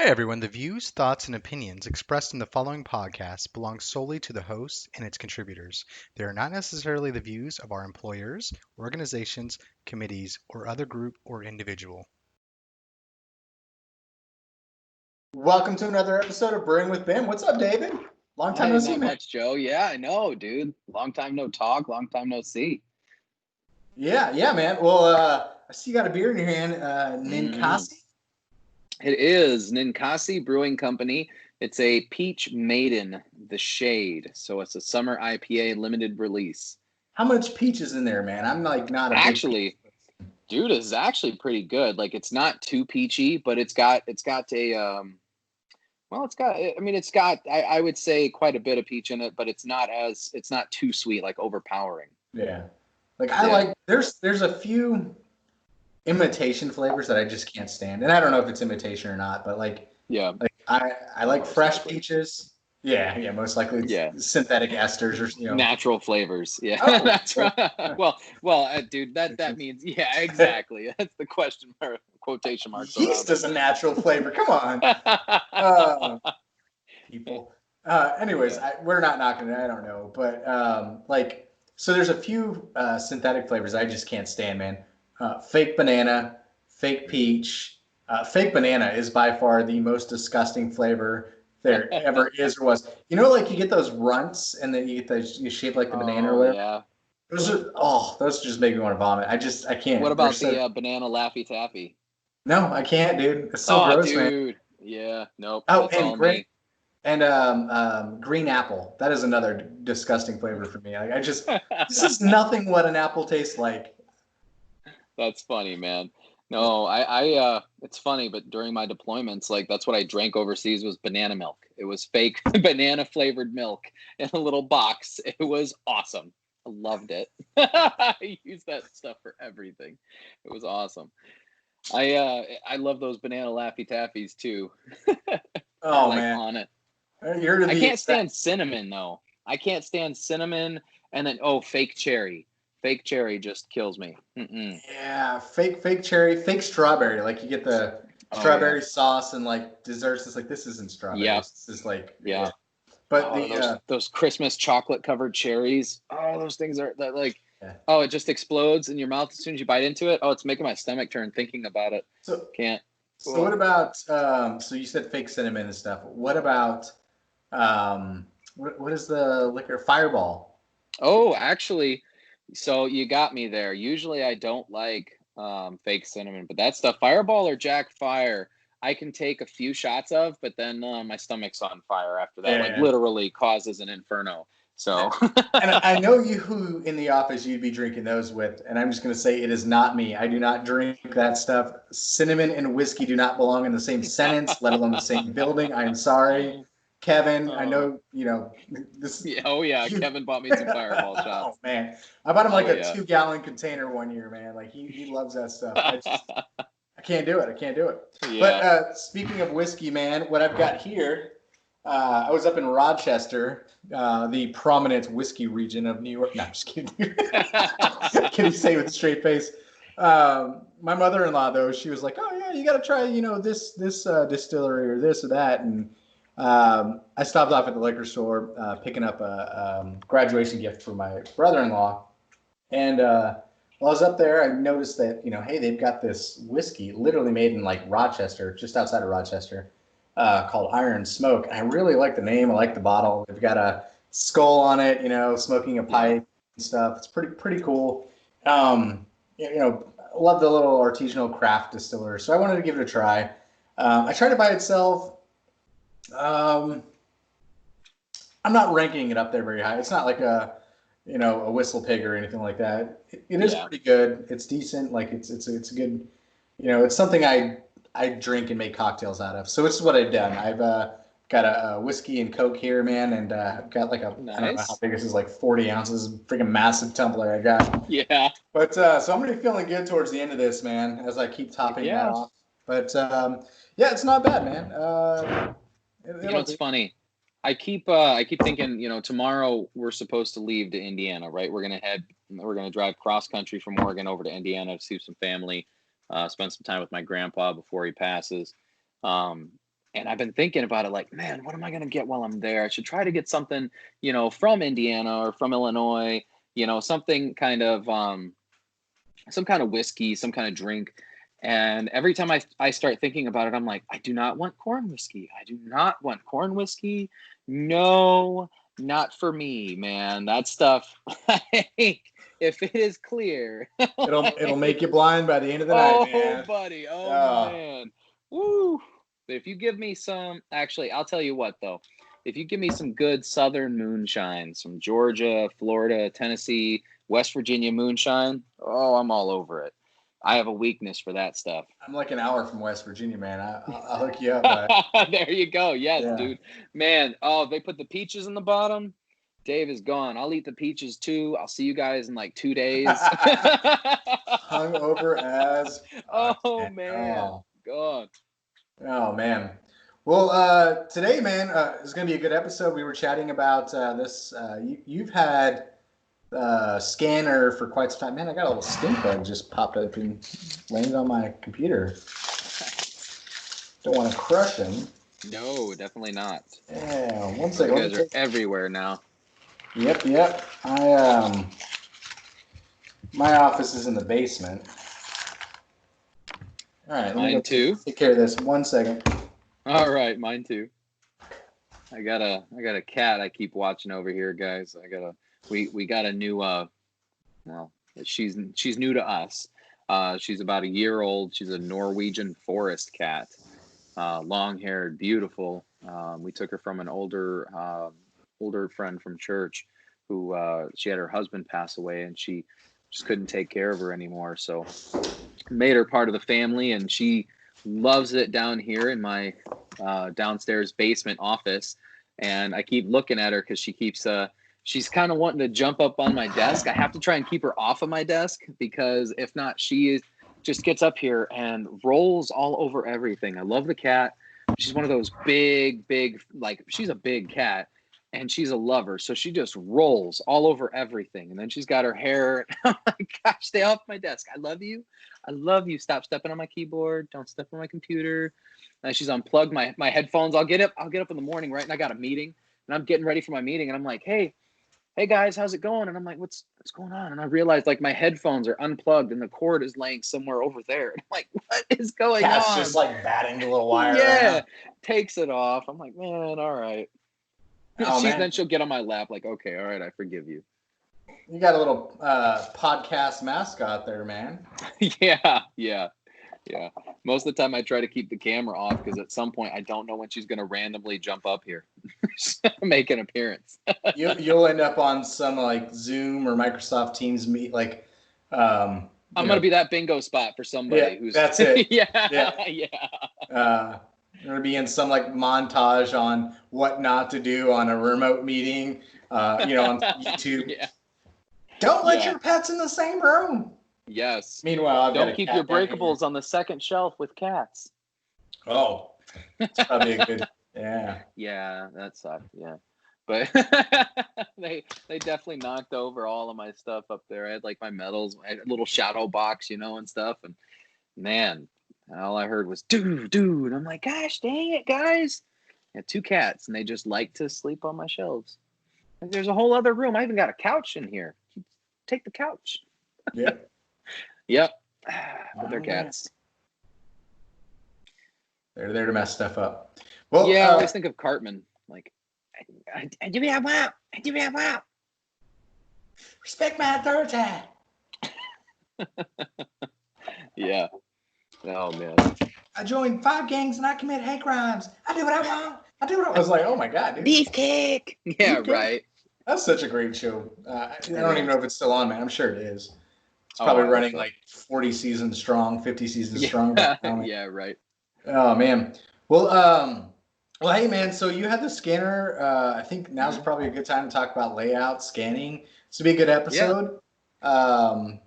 Hi, everyone. The views, thoughts, and opinions expressed in the following podcast belong solely to the host and its contributors. They are not necessarily the views of our employers, organizations, committees, or other group or individual. Welcome to another episode of Brewing with BIM. What's up, David? Long time no Hey, see, not man. much, Joe. Yeah, I know, dude. Long time no talk, long time no see. Yeah, man. Well, I see you got a beer in your hand, Ninkasi. It is Ninkasi Brewing Company. It's a Peach Maiden, the Shade. So it's a summer IPA limited release. How much peach is in there, man? I'm like not a big Actually, dude, it's actually pretty good. Like it's not too peachy, but it's got a well, I would say quite a bit of peach in it, but it's not too sweet, like overpowering. Yeah. Like I like there's a few imitation flavors that I just can't stand. And I don't know if it's imitation or not, but Yeah. I like Most fresh likely. peaches. Yeah, most likely it's Yeah. synthetic esters or Natural flavors. Yeah. Oh, That's right. Well, dude, that means, yeah, exactly. That's the question mark, quotation marks yeast around is a natural flavor. Come on, it. people. Anyways, Yeah. we're not knocking it. I don't know, but so there's a few synthetic flavors I just can't stand, man. Fake banana, fake peach. Fake banana is by far the most disgusting flavor there ever is or was. You know, like you get those runts and then you get those you shape like the banana or Oh, whatever. yeah. Those just make me want to vomit. I What can't. They're about so the banana Laffy Taffy? no, I can't, dude. It's so Oh, gross, man. dude. Yeah. Nope. Oh, That's all me. and green apple. That is another disgusting flavor for me. Like this is nothing what an apple tastes like. That's funny, man. Yeah. No, it's funny, but during my deployments, like that's what I drank overseas was banana milk. It was fake banana flavored milk in a little box. It was awesome. I loved it. I used that stuff for everything. It was awesome. I love those banana Laffy Taffies too. They're Oh like man, on it. you're I the can't exact. stand cinnamon though. I can't stand cinnamon and then fake cherry. Fake cherry just kills me. Mm-mm. Yeah, fake cherry, fake strawberry. Like you get the Oh yeah. strawberry sauce and like desserts. It's like this isn't Yeah. strawberries. This is like Yeah. But Oh, the those Christmas chocolate covered cherries. Oh, those things are that like, yeah. oh, it just explodes in your mouth as soon as you bite into it. Oh, it's making my stomach turn thinking about it. So Can't. so what Oh, about so you said fake cinnamon and stuff. What about what is the liquor? Fireball. oh, actually, so you got me there. Usually I don't like fake cinnamon, but that stuff, Fireball or Jack Fire, I can take a few shots of, but then my stomach's on fire after that. Like Yeah. literally causes an inferno. So And I know you who in the office you'd be drinking those with, and I'm just going to say it is not me. I do not drink that stuff. Cinnamon and whiskey do not belong in the same sentence, let alone the same building. I am sorry, Kevin. I uh, know this. yeah, oh yeah, You, Kevin bought me some Fireball oh shots. man, I bought him like Oh a yeah. 2-gallon container one year, man. Like he loves that stuff. I can't do it. I can't do it. But Yeah. speaking of whiskey, man, what I've got here, I was up in Rochester, the prominent whiskey region of New York. No, I'm just kidding. Can you say with a straight face? My mother-in-law, though, she was like, "Oh yeah, you got to try, this distillery or this or that." And I stopped off at the liquor store, picking up a graduation gift for my brother-in-law, and while I was up there, I noticed that, hey, they've got this whiskey literally made in like Rochester, just outside of Rochester, called Iron Smoke. And I really like the name. I like the bottle. They've got a skull on it, smoking a Yeah. pipe and stuff. It's pretty cool. I love the little artisanal craft distiller. So I wanted to give it a try. I tried it by itself. Um, I'm not ranking it up there very high. It's not like a whistle pig or anything like that. It is Yeah. pretty good. It's decent. Like it's a good, it's something I drink and make cocktails out of. So this is what I've done. I've got a whiskey and Coke here, man, and I've got like I don't know how Nice. big this is, like 40 ounces, freaking massive tumbler I got. Yeah. But so I'm gonna be feeling good towards the end of this, man, as I keep Heck topping that yeah. off. But yeah, it's not bad, man. It'll It's do. funny. I keep thinking, tomorrow we're supposed to leave to Indiana, right? We're gonna drive cross country from Oregon over to Indiana to see some family, spend some time with my grandpa before he passes. Um, And I've been thinking about it like, man, what am I going to get while I'm there? I should try to get something, from Indiana or from Illinois, something kind of, some kind of whiskey, some kind of drink. And every time I start thinking about it, I'm like, I do not want corn whiskey. I do not want corn whiskey. No, not for me, man. That stuff, if it is clear. It'll make you blind by the end of the night, Oh, man. buddy. Oh, Oh, man. Woo. But if you give me some, actually, I'll tell you what, though. If you give me some good Southern moonshine, some Georgia, Florida, Tennessee, West Virginia moonshine, oh, I'm all over it. I have a weakness for that stuff. I'm like an hour from West Virginia, man. I'll hook you up. There you go. Yes, Yeah. dude. Man, oh, they put the peaches in the bottom. Dave is gone. I'll eat the peaches too. I'll see you guys in like 2 days. Hungover as. Oh, man. Oh. God. Oh man. Well, today, man, is going to be a good episode. We were chatting about this. You've had scanner for quite some time. Man, I got a little stink bug just popped up and landed on my computer. Don't want to crush him. No, definitely not. Yeah, one second. You guys are everywhere now. Yep. My office is in the basement. All right, Mine too. Take care of this. 1 second. All right, mine too. I got a cat I keep watching over here, guys. We got a new well, she's new to us. She's about a year old. She's a Norwegian forest cat. Long-haired, beautiful. We took her from an older friend from church who she had her husband pass away, and she just couldn't take care of her anymore. So made her part of the family, and she loves it down here in my downstairs basement office. And I keep looking at her because she keeps she's kind of wanting to jump up on my desk. I have to try and keep her off of my desk, because if not, just gets up here and rolls all over everything. I love the cat. She's one of those big, like, she's a big cat, and she's a lover. So she just rolls all over everything. And then she's got her hair. I'm like, gosh, stay off my desk. I love you. I love you. Stop stepping on my keyboard. Don't step on my computer. And she's unplugged my headphones. I'll get up in the morning, right? And I got a meeting, and I'm getting ready for my meeting. And I'm like, hey guys, how's it going? And I'm like, what's going on? And I realized, like, my headphones are unplugged and the cord is laying somewhere over there. And I'm like, what is going on? Cat's just like batting the little wire. Yeah, around. takes it off. I'm like, man, all right. Oh, man. Then she'll get on my lap like, okay, all right, I forgive you. You got a little podcast mascot there, man. Yeah. Most of the time I try to keep the camera off, because at some point I don't know when she's going to randomly jump up here, make an appearance. You'll end up on some like Zoom or Microsoft Teams meet, like. I'm going to be that bingo spot for somebody who's. That's it. Yeah. You're gonna be in some like montage on what not to do on a remote meeting, on YouTube. Yeah. Don't let your pets in the same room. Yes. Meanwhile, don't keep your breakables on the second shelf with cats. Oh, that's probably a good. Yeah. Yeah, that sucked. Yeah, but they definitely knocked over all of my stuff up there. I had like my medals, I had a little shadow box, and stuff. And man, all I heard was dude. I'm like, gosh, dang it, guys! I had 2 cats, and they just like to sleep on my shelves. And there's a whole other room. I even got a couch in here. Take the couch. Yeah. Yep. But they're cats. They're there to mess stuff up. Well, yeah, I always think of Cartman. Like, I do have wow. I do have wow. Respect my authority. Yeah. Oh, man. I joined 5 gangs and I commit hate crimes. I do what I want. I was like, oh my God, dude. Beefcake. Yeah, Beefcake. Right. That's such a great show. I don't even know if it's still on, man. I'm sure it is. It's probably running like 40 seasons strong, 50 seasons strong. Yeah, right. Oh, man. Well, hey, man, so you had the scanner. I think now's probably a good time to talk about layout, scanning. This will be a good episode. Yeah.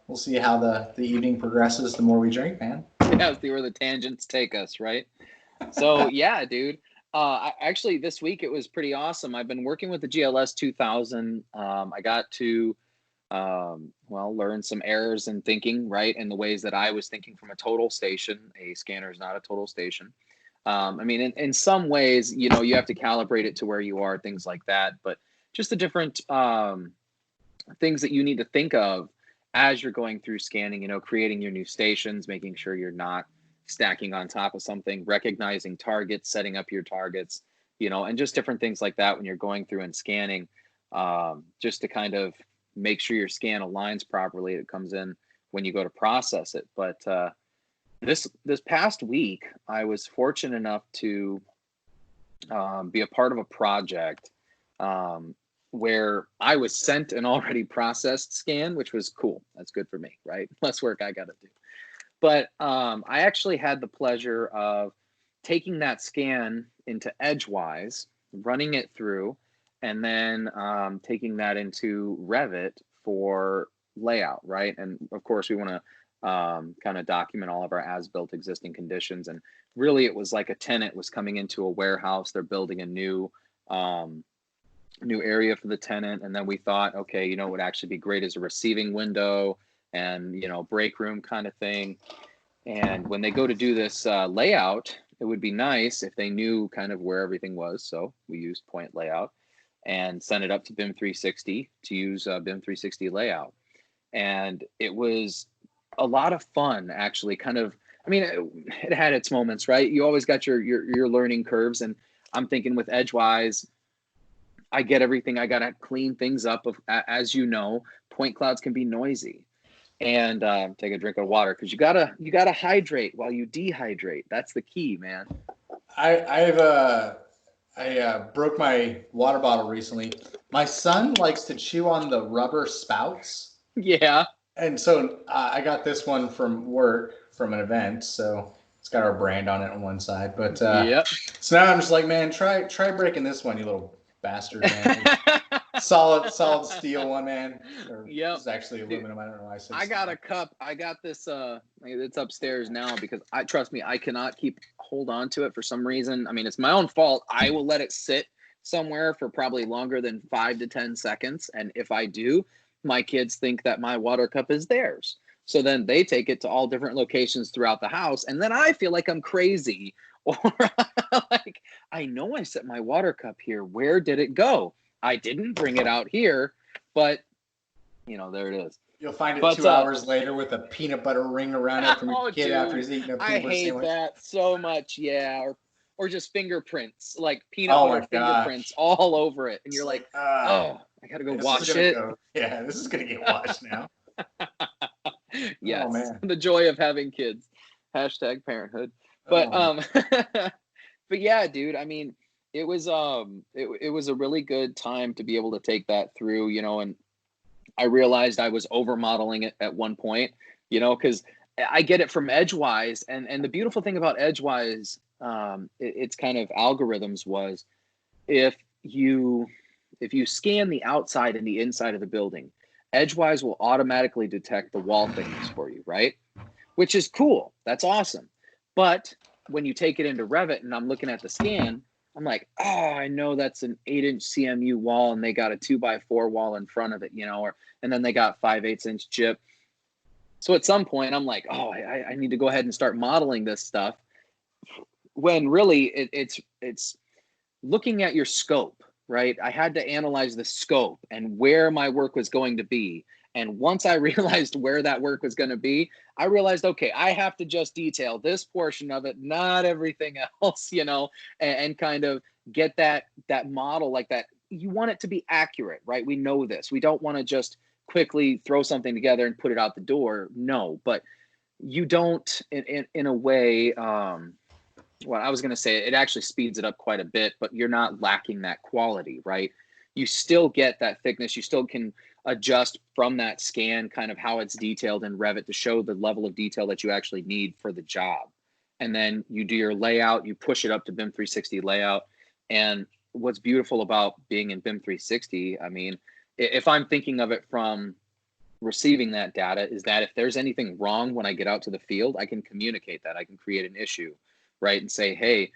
We'll see how the evening progresses the more we drink, man. Yeah, see where the tangents take us, right? So, yeah, dude. Actually, this week it was pretty awesome. I've been working with the GLS 2000. I got to Well, learn some errors in thinking, right? And the ways that I was thinking from a total station. A scanner is not a total station. I mean, in some ways, you know, you have to calibrate it to where you are, things like that. But just the different things that you need to think of as you're going through scanning, you know, creating your new stations, making sure you're not stacking on top of something, recognizing targets, setting up your targets, you know, and just different things like that when you're going through and scanning, just to kind of make sure your scan aligns properly. It comes in when you go to process it. But this past week, I was fortunate enough to be a part of a project where I was sent an already processed scan, which was cool. That's good for me, right? Less work I got to do. But I actually had the pleasure of taking that scan into Edgewise, running it through, and then taking that into Revit for layout, right? And of course, we want to kind of document all of our as-built existing conditions. And really, it was like a tenant was coming into a warehouse. They're building a new area for the tenant. And then we thought, okay, you know, it would actually be great as a receiving window and, you know, break room kind of thing. And when they go to do this layout, it would be nice if they knew kind of where everything was. So we used point layout and sent it up to BIM 360 to use BIM 360 layout. And it was a lot of fun, actually. Kind of, I mean, it had its moments, right? You always got your learning curves. And I'm thinking with Edgewise, I get everything. I got to clean things up. As you know, point clouds can be noisy. And take a drink of water, because you gotta hydrate while you dehydrate. That's the key, man. I broke my water bottle recently. My son likes to chew on the rubber spouts. Yeah. And so I got this one from work from an event. So it's got our brand on it on one side. But Yep. So now I'm just like, man, try breaking this one, you little bastard, man. solid steel one, man. Yep. It's actually aluminum. I don't know why I said I got a cup. I got this. It's upstairs now because trust me, I cannot hold on to it for some reason. I mean, it's my own fault. I will let it sit somewhere for probably longer than 5 to 10 seconds, and if I do, my kids think that my water cup is theirs. So then they take it to all different locations throughout the house, and then I feel like I'm crazy, or like, I know I set my water cup here. Where did it go? I didn't bring it out here, but you know, there it is. You'll find it 2 hours later with a peanut butter ring around it from your kid after he's eating a peanut butter sandwich. I hate that so much, yeah. Or just fingerprints, like peanut butter fingerprints all over it, and you're like, oh, I gotta go wash it. Yeah, this is gonna get washed now. Yes, oh, man. The joy of having kids. Hashtag parenthood. But but yeah, dude. I mean, it was a really good time to be able to take that through, you know. And I realized I was over modeling it at one point, you know, because I get it from Edgewise, and the beautiful thing about Edgewise, it's kind of algorithms was, if you scan the outside and the inside of the building, Edgewise will automatically detect the wall thickness for you, right? Which is cool. That's awesome. But when you take it into Revit and I'm looking at the scan, I'm like, oh, I know that's an 8-inch CMU wall and they got a 2x4 wall in front of it, you know, and then they got 5/8-inch chip. So at some point I'm like, oh, I need to go ahead and start modeling this stuff. When really it's looking at your scope, right? I had to analyze the scope and where my work was going to be. And once I realized where that work was going to be, I realized, okay, I have to just detail this portion of it, not everything else, you know, and kind of get that model like that. You want it to be accurate, right? We know this. We don't want to just quickly throw something together and put it out the door. No, but you don't, in a way, well, I was going to say it actually speeds it up quite a bit, but you're not lacking that quality, right? You still get that thickness. You still can adjust from that scan kind of how it's detailed in Revit to show the level of detail that you actually need for the job. And then you do your layout, you push it up to BIM 360 layout. And what's beautiful about being in BIM 360, I mean, if I'm thinking of it from receiving that data, is that if there's anything wrong when I get out to the field, I can communicate that. I can create an issue, right? And say, hey,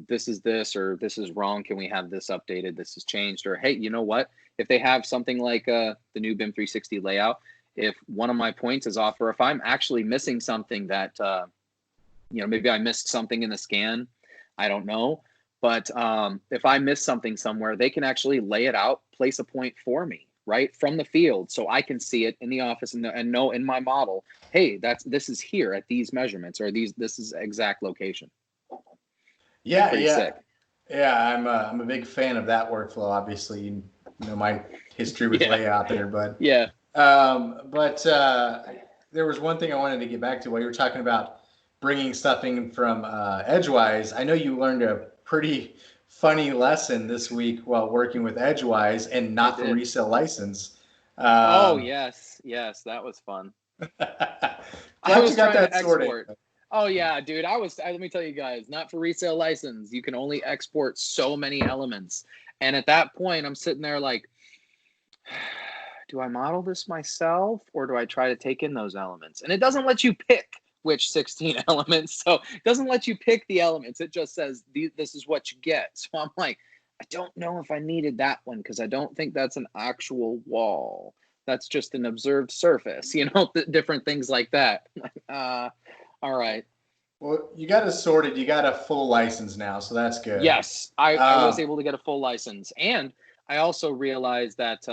this is this, or this is wrong. Can we have this updated? This has changed. Or, hey, you know what? If they have something like the new BIM 360 layout, if one of my points is off, or if I'm actually missing something that, maybe I missed something in the scan, I don't know. But if I miss something somewhere, they can actually lay it out, place a point for me, right, from the field, so I can see it in the office and know in my model, hey, this is here at these measurements, or this is exact location. Yeah, Pretty yeah, sick. yeah. I'm a big fan of that workflow. Obviously, you know my history with Yeah. layout there, but Yeah. there was one thing I wanted to get back to while you were talking about bringing stuff in from Edgewise. I know you learned a pretty funny lesson this week while working with Edgewise and I not for did. resale license. Oh, yes, that was fun. I Glad you was got trying that to sorted. export. Oh yeah, dude. Let me tell you guys, not for resale license. You can only export so many elements. And at that point, I'm sitting there like, do I model this myself, or do I try to take in those elements? And it doesn't let you pick which 16 elements. So it doesn't let you pick the elements. It just says, this is what you get. So I'm like, I don't know if I needed that one, because I don't think that's an actual wall. That's just an observed surface, different things like that. All right. Well, you got it sorted. You got a full license now, so that's good. Yes, I was able to get a full license. And I also realized that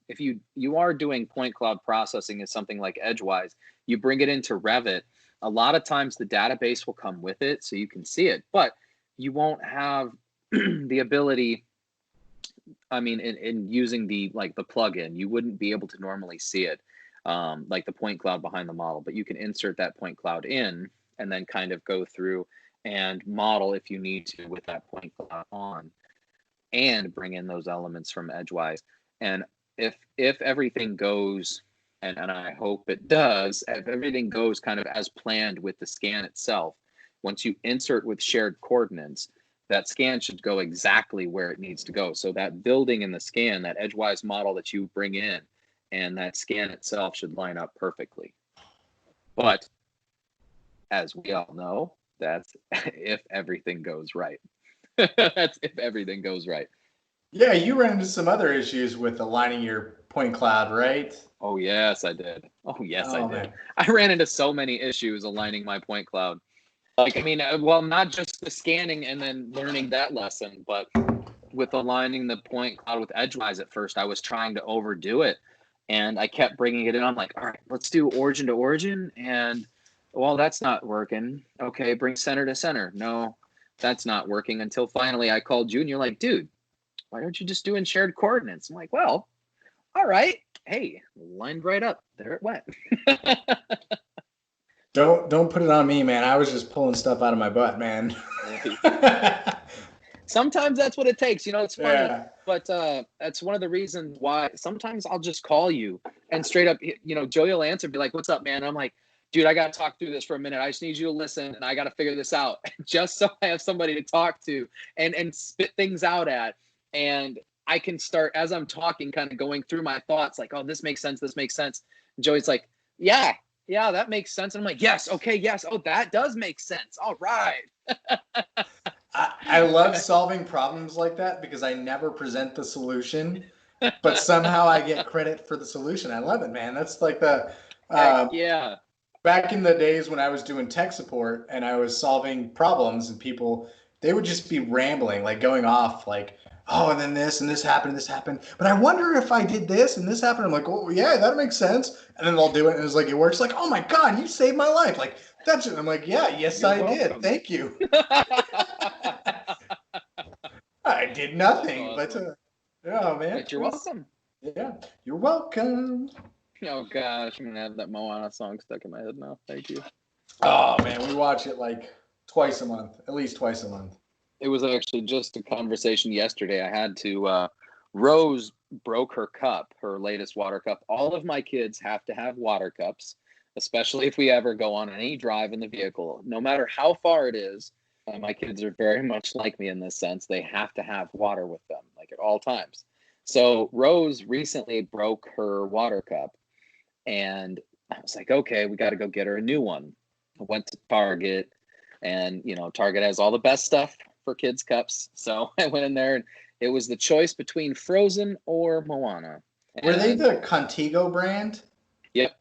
if you are doing point cloud processing as something like Edgewise, you bring it into Revit, a lot of times the database will come with it so you can see it, but you won't have the ability, I mean, in using the plugin, you wouldn't be able to normally see it, like the point cloud behind the model, but you can insert that point cloud in and then kind of go through and model if you need to with that point cloud on, and bring in those elements from Edgewise. And if everything goes, and I hope it does, if everything goes kind of as planned with the scan itself, once you insert with shared coordinates, that scan should go exactly where it needs to go. So that building in the scan, that Edgewise model that you bring in, and that scan itself should line up perfectly. But as we all know, that's if everything goes right. That's if everything goes right. Yeah, you ran into some other issues with aligning your point cloud, right? Oh, yes, I did. Oh, yes, I did. Man. I ran into so many issues aligning my point cloud. Like, I mean, well, not just the scanning and then learning that lesson, but with aligning the point cloud with Edgewise at first, I was trying to overdo it. And I kept bringing it in. I'm like, all right, let's do origin to origin. And, well, that's not working. Okay, bring center to center. No, that's not working. Until finally I called you and you're like, dude, why aren't you just doing shared coordinates? I'm like, well, all right. Hey, lined right up. There it went. Don't put it on me, man. I was just pulling stuff out of my butt, man. Sometimes that's what it takes. It's funny, Yeah. but that's one of the reasons why sometimes I'll just call you and straight up, Joey will answer, be like, what's up, man? And I'm like, dude, I got to talk through this for a minute. I just need you to listen, and I got to figure this out just so I have somebody to talk to and spit things out at. And I can start, as I'm talking, kind of going through my thoughts, like, oh, this makes sense. This makes sense. And Joey's like, yeah, that makes sense. And I'm like, yes. Okay. Yes. Oh, that does make sense. All right. I love solving problems like that because I never present the solution, but somehow I get credit for the solution. I love it, man. That's like the yeah. Back in the days when I was doing tech support and I was solving problems, and people, they would just be rambling, like going off, like, oh, and then this and this happened, but I wonder if I did this and this happened. I'm like, oh yeah, that makes sense. And then they'll do it, and it's like it works. Like, oh my god, you saved my life. Like that's it. I'm like, yeah, yes, You're I welcome. did. Thank you. I did nothing, awesome. but oh man, But you're welcome. Yeah, you're welcome. Oh gosh, I'm gonna have that Moana song stuck in my head now. Thank you. Oh man, we watch it like twice a month, at least twice a month. It was actually just a conversation yesterday. I had to. Rose broke her cup, her latest water cup. All of my kids have to have water cups, especially if we ever go on any drive in the vehicle, no matter how far it is. My kids are very much like me in this sense. They have to have water with them, like at all times. So Rose recently broke her water cup, and I was like, okay, we got to go get her a new one. I went to Target, And, Target has all the best stuff for kids' cups. So I went in there, and it was the choice between Frozen or Moana. Were they the Contigo brand? Yep.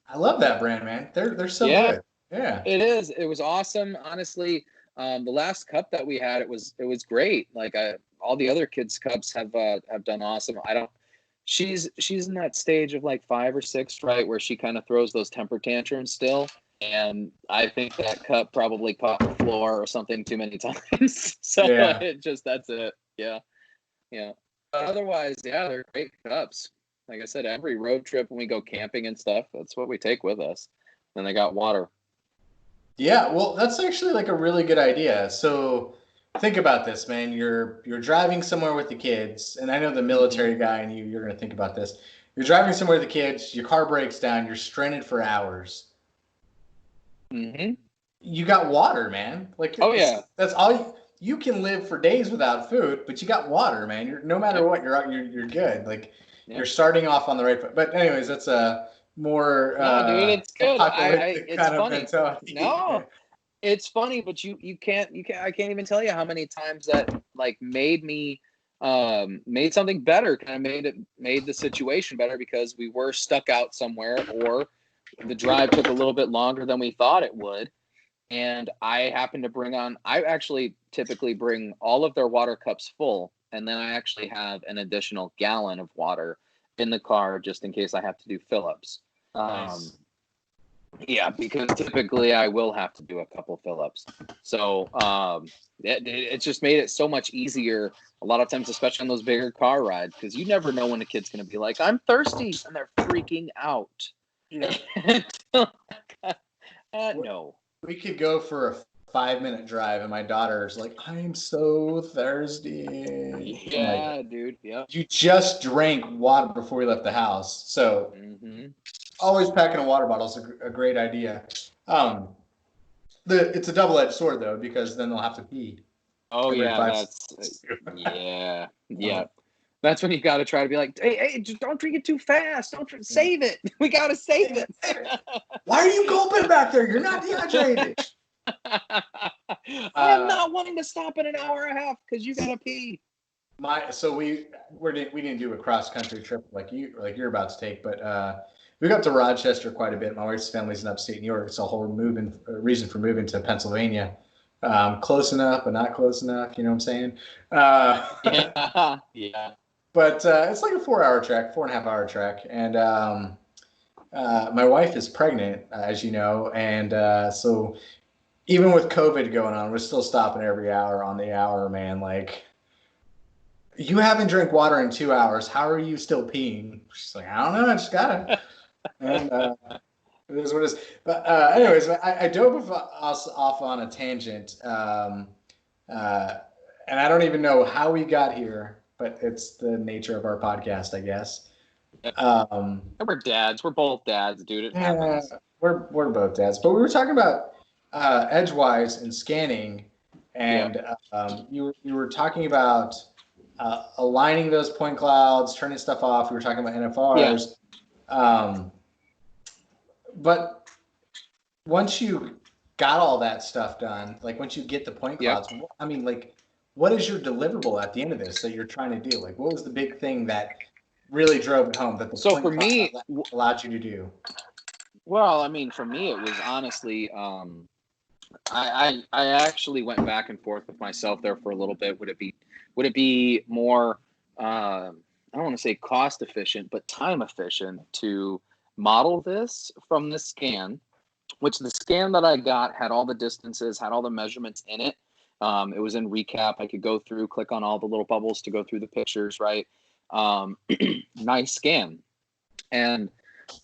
I love that brand, man. They're so good. Yeah. It is. It was awesome. Honestly, the last cup that we had, it was great. Like all the other kids' cups have done awesome. She's in that stage of like 5 or 6, right, where she kind of throws those temper tantrums still. And I think that cup probably popped the floor or something too many times. So that's it. Yeah. Yeah. But otherwise, they're great cups. Like I said, every road trip when we go camping and stuff, that's what we take with us. And they got water. Yeah, well, that's actually like a really good idea. So think about this, man. You're driving somewhere with the kids, and I know the military guy and you're going to think about this. You're driving somewhere with the kids, your car breaks down, you're stranded for hours. Mm-hmm. You got water, man. Like, that's all you can live for days without food, but you got water, man. No matter what, you're good. Like, you're starting off on the right foot. But anyways, that's a more dude, it's good. apocalyptic It's kind funny. of mentality. No, it's funny, but you can't. I can't even tell you how many times that like made me made something better. Kind of made the situation better because we were stuck out somewhere, or the drive took a little bit longer than we thought it would. And I happened to I actually typically bring all of their water cups full. And then I actually have an additional gallon of water in the car just in case I have to do fill-ups. Nice. Yeah, because typically I will have to do a couple fill-ups. So it just made it so much easier a lot of times, especially on those bigger car rides, because you never know when a kid's going to be like, I'm thirsty, and they're freaking out. Yeah. No. We could go for a 5-minute drive, and my daughter's like, "I'm so thirsty." Yeah, like, dude. Yeah. You just drank water before we left the house, so always packing a water bottle is a great idea. It's a double-edged sword though, because then they'll have to pee. Oh yeah, yeah. That's when you got to try to be like, hey, just don't drink it too fast. Save it. We got to save it. Why are you gulping back there? You're not dehydrated. I'm not wanting to stop in an hour and a half because you got to pee. We didn't do a cross country trip like you're about to take, but we got to Rochester quite a bit. My wife's family's in upstate New York. It's a whole reason for moving to Pennsylvania. Close enough, but not close enough. You know what I'm saying? Yeah. But it's like a 4.5-hour trek. And my wife is pregnant, as you know. And so even with COVID going on, we're still stopping every hour on the hour, man. Like, you haven't drank water in 2 hours. How are you still peeing? She's like, I don't know. I just got it. And it is what it is. But anyways, I dove us off on a tangent. And I don't even know how we got here, but it's the nature of our podcast, I guess. We're dads. We're both dads, dude. It happens. We're both dads. But we were talking about edgewise and scanning, and you were talking about aligning those point clouds, turning stuff off. We were talking about NFRs. Yeah. But once you got all that stuff done, like once you get the point clouds, I mean, like, what is your deliverable at the end of this that you're trying to do? Like, what was the big thing that really drove it home that the point for me allowed you to do? Well, I mean, for me, it was honestly, I actually went back and forth with myself there for a little bit. Would it be more, I don't want to say cost efficient, but time efficient to model this from the scan, which the scan that I got had all the distances, had all the measurements in it. It was in recap. I could go through, click on all the little bubbles to go through the pictures, right? Nice scan. And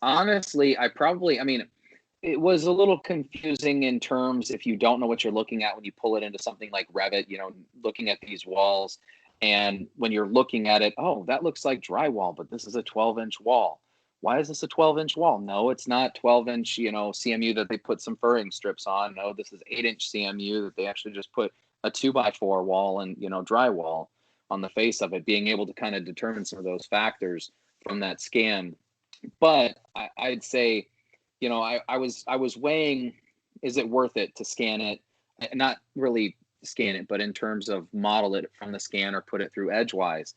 honestly, it was a little confusing in terms if you don't know what you're looking at when you pull it into something like Revit, looking at these walls. And when you're looking at it, oh, that looks like drywall, but this is a 12-inch wall. Why is this a 12-inch wall? No, it's not 12-inch, CMU that they put some furring strips on. No, this is 8-inch CMU that they actually just put a 2x4 wall and, drywall on the face of it, being able to kind of determine some of those factors from that scan. But I'd say, I was weighing, is it worth it to scan it not really scan it, but in terms of model it from the scan or put it through Edgewise.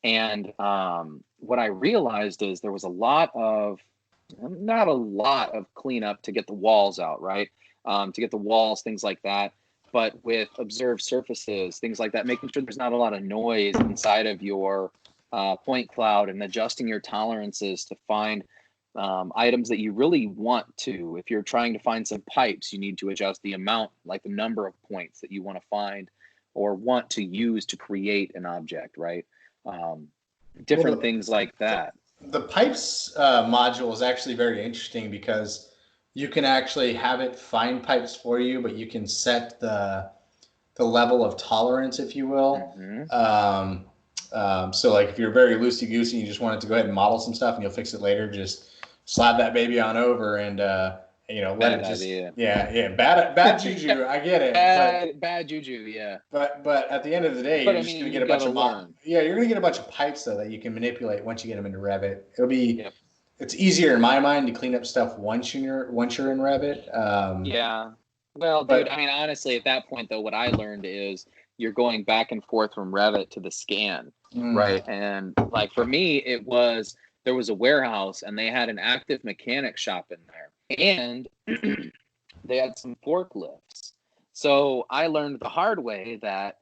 And what I realized is there was not a lot of cleanup to get the walls out, right? To get the walls, things like that. But with observed surfaces, things like that, making sure there's not a lot of noise inside of your point cloud, and adjusting your tolerances to find items that you really want to. If you're trying to find some pipes, you need to adjust the amount, like the number of points that you want to find or want to use to create an object, right? Different things like that. The pipes module is actually very interesting because you can actually have it find pipes for you, but you can set the level of tolerance, if you will. So like if you're very loosey-goosey, you just wanted to go ahead and model some stuff and you'll fix it later, just slap that baby on over and let it just idea. Bad juju. I get it. Bad juju, yeah. But at the end of the day, you're just gonna get a bunch of you're gonna get a bunch of pipes though that you can manipulate once you get them into Revit. It'll be it's easier in my mind to clean up stuff once you're in Revit. Yeah. Well, dude, I mean, honestly, at that point though, what I learned is you're going back and forth from Revit to the scan, right? And like for me, there was a warehouse and they had an active mechanic shop in there, and they had some forklifts. So I learned the hard way that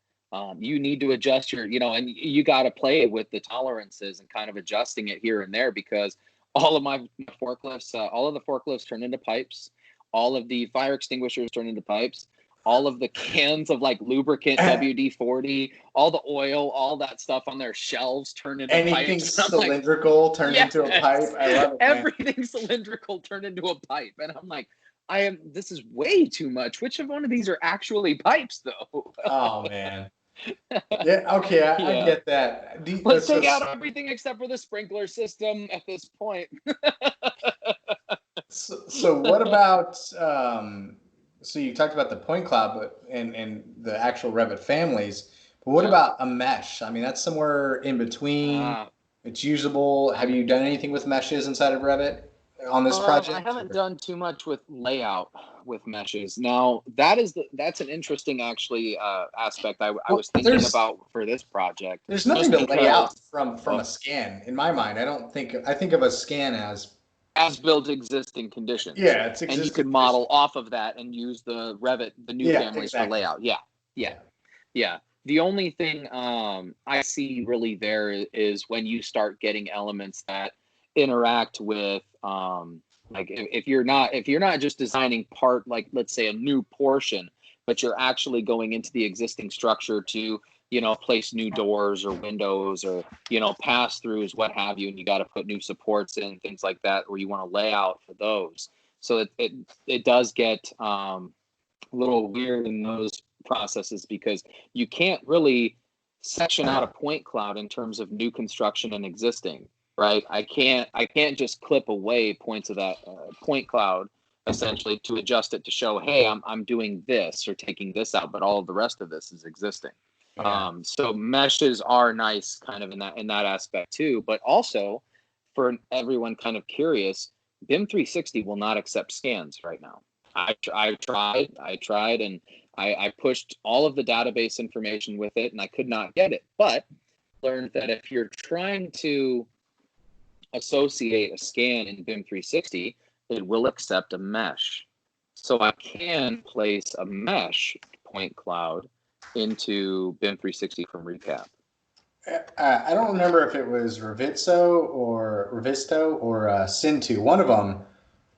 you need to adjust your, and you got to play with the tolerances and kind of adjusting it here and there, because all of my forklifts, all of the forklifts turn into pipes. All of the fire extinguishers turn into pipes. All of the cans of like lubricant, WD-40, all the oil, all that stuff on their shelves turn into pipes. Anything cylindrical turned into a pipe. I love it. Everything cylindrical turned into a pipe. And I'm like, this is way too much. Which of one of these are actually pipes though? Oh man. Yeah, okay, I get that. Let's take out everything except for the sprinkler system at this point. So what about so you talked about the point cloud and the actual Revit families, but what about a mesh? I mean, that's somewhere in between. It's usable. Have you done anything with meshes inside of Revit on this project? I haven't done too much with layout with meshes. Now that's an interesting actually aspect I was thinking about for this project. There's nothing to lay out from a scan in my mind. I think of a scan as built existing conditions. Yeah, it's existing. And you could model off of that and use the Revit, the new families for layout. Yeah. The only thing I see really there is when you start getting elements that interact with like if you're not just designing part, like let's say a new portion, but you're actually going into the existing structure to place new doors or windows or pass throughs, what have you, and you got to put new supports in, things like that, where you want to lay out for those. So it does get a little weird in those processes, because you can't really section out a point cloud in terms of new construction and existing, right? I can't just clip away points of that point cloud essentially to adjust it to show, hey, I'm doing this or taking this out, but all of the rest of this is existing. So meshes are nice kind of in that aspect too, but also for everyone kind of curious, BIM 360 will not accept scans right now. I tried and I pushed all of the database information with it and I could not get it, but learned that if you're trying to associate a scan in BIM 360, it will accept a mesh. So I can place a mesh point cloud into BIM 360 from Recap. I don't remember if it was Revisto or Cintu. One of them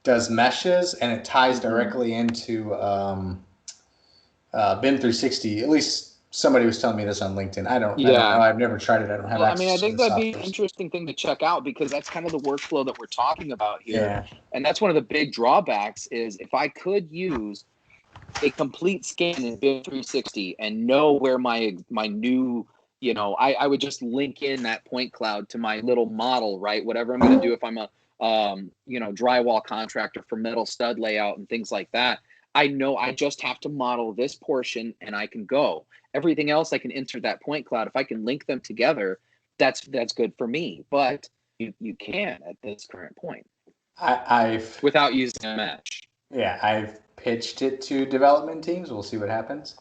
does meshes and it ties directly into BIM 360. At least somebody was telling me this on LinkedIn. I don't know. I've never tried it. I don't have access. I think that'd be an interesting thing to check out, because that's kind of the workflow that we're talking about here. Yeah. And that's one of the big drawbacks is if I could use a complete scan in BIM 360 and know where my new, I would just link in that point cloud to my little model, right? Whatever I'm going to do, if I'm a, drywall contractor for metal stud layout and things like that, I know I just have to model this portion and I can go. Everything else I can insert that point cloud. If I can link them together, that's good for me. But you can't at this current point. I've without using a mesh. Yeah, I've pitched it to development teams. We'll see what happens.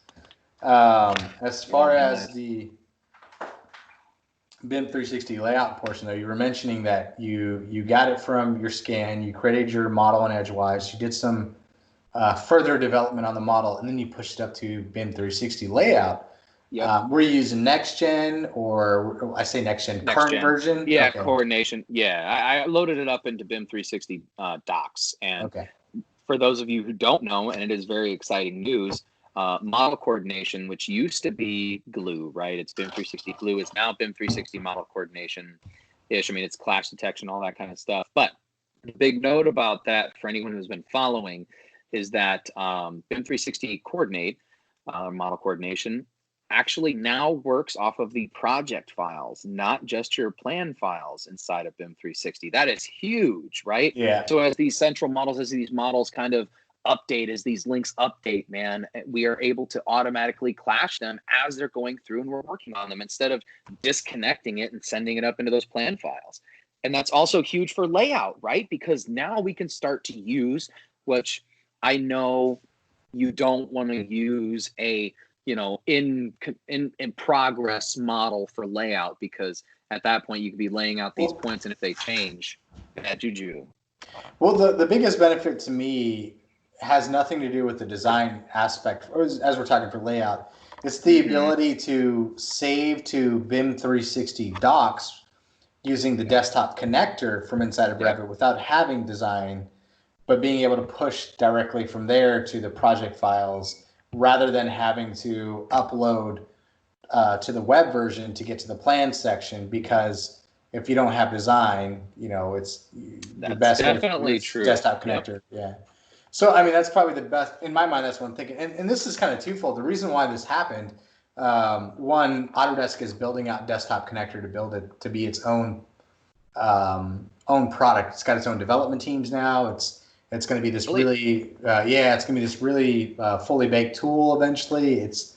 As far as the BIM 360 layout portion, though, you were mentioning that you got it from your scan, you created your model in Edgewise, you did some further development on the model, and then you pushed it up to BIM 360 layout. Yep. Were you using next gen, or I say next gen, current version? Yeah, okay. coordination. Yeah, I loaded it up into BIM 360 docs. And okay. For those of you who don't know, and it is very exciting news, model coordination, which used to be Glue, right? It's BIM 360 Glue. It's now BIM 360 model coordination-ish. I mean, it's clash detection, all that kind of stuff. But the big note about that for anyone who's been following is that BIM 360 Coordinate, model coordination, actually now works off of the project files, not just your plan files inside of BIM 360. That is huge, right? Yeah. So as these central models, as these models kind of update, as these links update, man, we are able to automatically clash them as they're going through and we're working on them instead of disconnecting it and sending it up into those plan files. And that's also huge for layout, right? Because now we can start to use, which I know you don't want to use a in progress model for layout, because at that point you could be laying out these points, and if they change, bad juju. Well, the biggest benefit to me has nothing to do with the design aspect, as we're talking for layout. It's the ability to save to BIM 360 docs using the desktop connector from inside of Revit without having design, but being able to push directly from there to the project files, rather than having to upload to the web version to get to the plan section, because if you don't have design, it's the best definitely true. Desktop connector. Yeah. So, I mean, that's probably the best in my mind. That's what I'm thinking. And this is kind of twofold. The reason why this happened, one, Autodesk is building out desktop connector to build it to be its own product. It's got its own development teams now. It's going to be this really, it's going to be this really fully baked tool eventually. It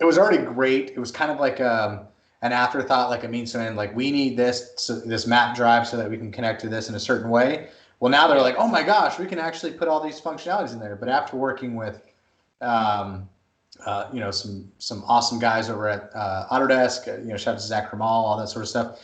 was already great. It was kind of like an afterthought, like a means to end. Like, we need this map drive so that we can connect to this in a certain way. Well, now they're like, oh my gosh, we can actually put all these functionalities in there. But after working with, some awesome guys over at Autodesk, shout out to Zach Ramal, all that sort of stuff.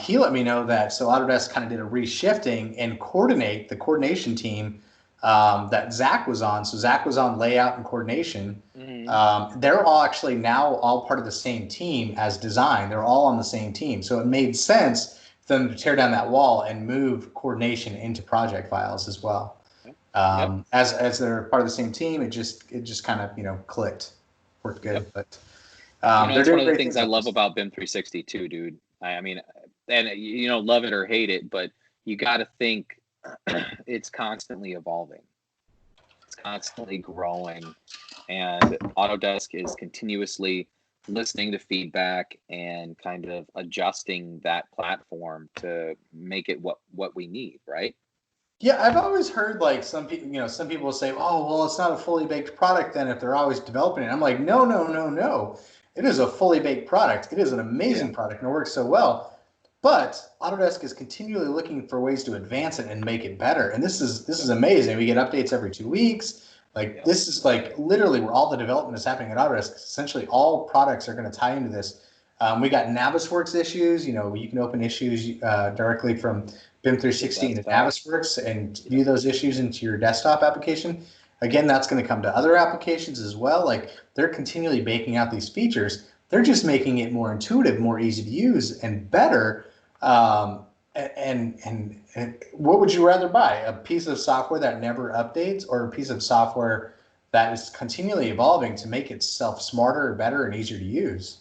He let me know that, so Autodesk kind of did a reshifting and the coordination team that Zach was on. So Zach was on layout and coordination. They're all actually now all part of the same team as design. They're all on the same team. So it made sense for them to tear down that wall and move coordination into project files as well. As they're part of the same team, it just kind of clicked, worked good. But it's one of the things I love about BIM 360 too, dude. I mean, and love it or hate it, but you got to think it's constantly evolving. It's constantly growing, and Autodesk is continuously listening to feedback and kind of adjusting that platform to make it what we need, right? Yeah, I've always heard like some people will say, oh, well, it's not a fully baked product then if they're always developing it. I'm like, no. It is a fully baked product. It is an amazing product and it works so well. But Autodesk is continually looking for ways to advance it and make it better. And this is amazing. We get updates every 2 weeks. This is like literally where all the development is happening at Autodesk. Essentially, all products are going to tie into this. We got Navisworks issues. You can open issues directly from BIM 360 into Navisworks and view those issues into your desktop application. Again, that's going to come to other applications as well. Like, they're continually baking out these features. They're just making it more intuitive, more easy to use, and better. And what would you rather buy? A piece of software that never updates, or a piece of software that is continually evolving to make itself smarter, better, and easier to use?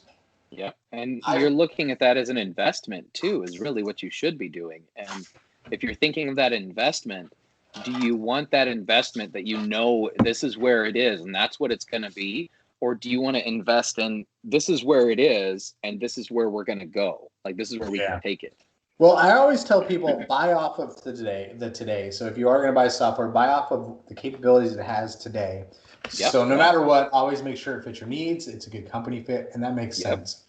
Yeah, and you're looking at that as an investment too, is really what you should be doing. And if you're thinking of that investment, do you want that investment that this is where it is and that's what it's going to be? Or do you want to invest in this is where it is and this is where we're going to go? Like, this is where we can take it. Well, I always tell people, buy off of the today. So if you are going to buy software, buy off of the capabilities it has today. Yep. So no matter what, always make sure it fits your needs. It's a good company fit, and that makes sense.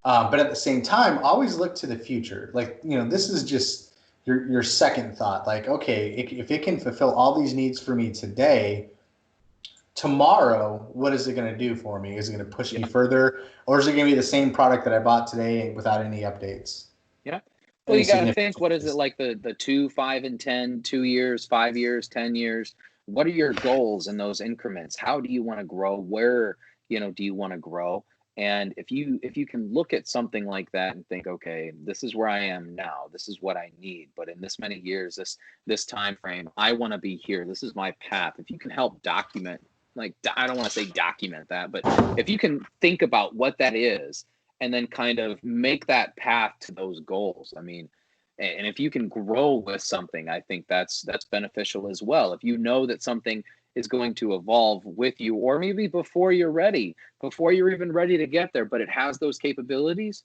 But at the same time, always look to the future. Like, this is just your second thought. Like, okay, if it can fulfill all these needs for me today, tomorrow, what is it going to do for me? Is it going to push me further, or is it going to be the same product that I bought today without any updates? Yeah. Well, Any you got to significant think, what is it changes? like the 2, 5, and 10, 2 years, 5 years, 10 years? What are your goals in those increments? How do you want to grow? Where, do you want to grow? And if you can look at something like that and think, okay, this is where I am now. This is what I need. But in this many years, this time frame, I want to be here. This is my path. If you can help document, like, I don't want to say document that, but if you can think about what that is, and then kind of make that path to those goals. I mean, and if you can grow with something, I think that's beneficial as well. If you know that something is going to evolve with you, or maybe before you're ready, before you're even ready to get there, but it has those capabilities.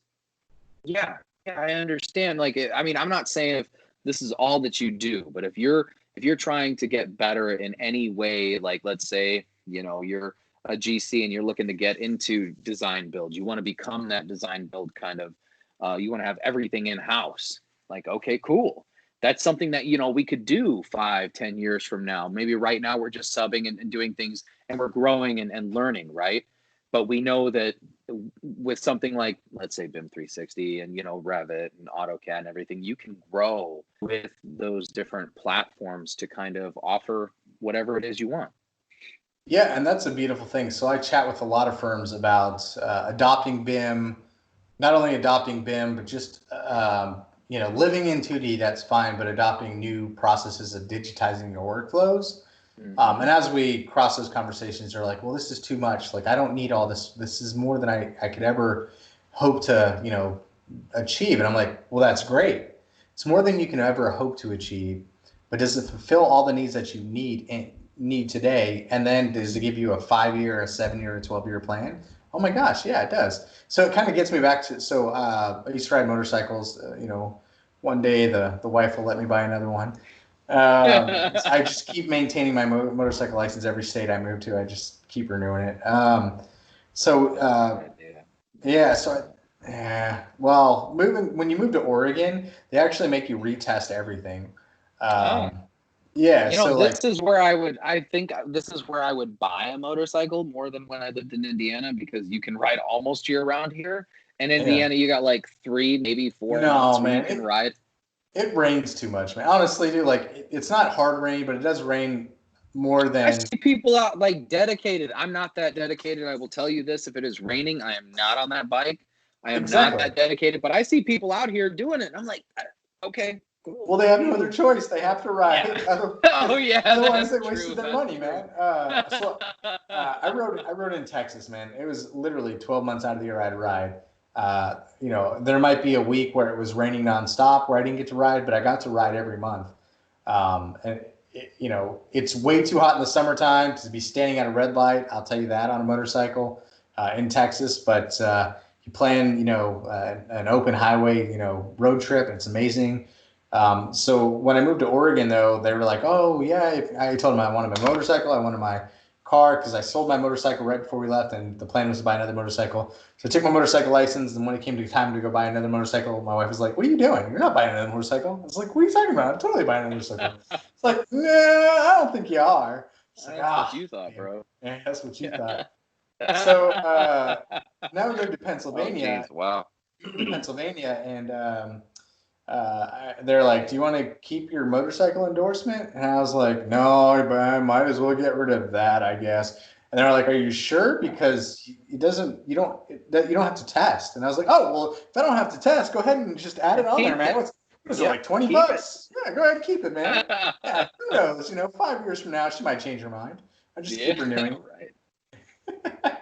Yeah, I understand. Like, I mean, I'm not saying if this is all that you do, but if you're trying to get better in any way, like, let's say, you're a GC and you're looking to get into design build, you want to become that design build kind of, you want to have everything in house. Like, okay, cool. That's something that, we could do 5, 10 years from now. Maybe right now we're just subbing and doing things and we're growing and learning, right? But we know that with something like, let's say, BIM 360 and, Revit and AutoCAD and everything, you can grow with those different platforms to kind of offer whatever it is you want. Yeah, and that's a beautiful thing. So I chat with a lot of firms about adopting BIM, not only adopting BIM, but just living in 2D. That's fine, but adopting new processes of digitizing your workflows. And as we cross those conversations, they're like, "Well, this is too much. Like, I don't need all this. This is more than I could ever hope to achieve." And I'm like, "Well, that's great. It's more than you can ever hope to achieve, but does it fulfill all the needs that you need today? And then does it give you a 5-year, a 7-year, a 12-year plan?" Oh my gosh, yeah, it does. So it kind of gets me back to, I used to ride motorcycles. One day the wife will let me buy another one. I just keep maintaining my motorcycle license every state I move to. I just keep renewing it. Yeah, well, when you move to Oregon, they actually make you retest everything. Yeah, so this like, is where I think this is where I would buy a motorcycle more than when I lived in Indiana, because you can ride almost year round here. In Indiana, you got like 3, maybe 4 months where you can ride. It rains too much, man. Honestly, dude, like, it's not hard rain, but it does rain more than. I see people out like dedicated. I'm not that dedicated. I will tell you this: if it is raining, I am not on that bike. I am not that dedicated. But I see people out here doing it, and I'm like, okay, cool. Well, they have no other choice. They have to ride. Yeah. Oh yeah, otherwise they wasted their money, man. I rode in Texas, man. It was literally 12 months out of the year I'd ride. There might be a week where it was raining nonstop where I didn't get to ride, but I got to ride every month. And it's way too hot in the summertime to be standing at a red light. I'll tell you that, on a motorcycle in Texas. But you plan, an open highway, road trip, and it's amazing. So when I moved to Oregon, though, they were like, "Oh yeah," I told them I wanted my motorcycle, I wanted my car, because I sold my motorcycle right before we left, and the plan was to buy another motorcycle. So I took my motorcycle license, and when it came to time to go buy another motorcycle, my wife was like, "What are you doing? You're not buying another motorcycle." I was like, "What are you talking about? I'm totally buying another motorcycle." It's like, "Nah, I don't think you are." It's like, that's what you thought, bro. Yeah, that's what you thought. So now we moved to Pennsylvania. Oh, geez. Wow. Pennsylvania, and they're like, "Do you want to keep your motorcycle endorsement?" And I was like, "No, but I might as well get rid of that, I guess." And they're like, "Are you sure? Because you don't have to test." And I was like, "Oh, well, if I don't have to test, go ahead and just add it on there, man. What is it, like $20? Yeah, go ahead and keep it, man. Yeah, who knows? 5 years from now, she might change her mind. I just keep renewing." Right.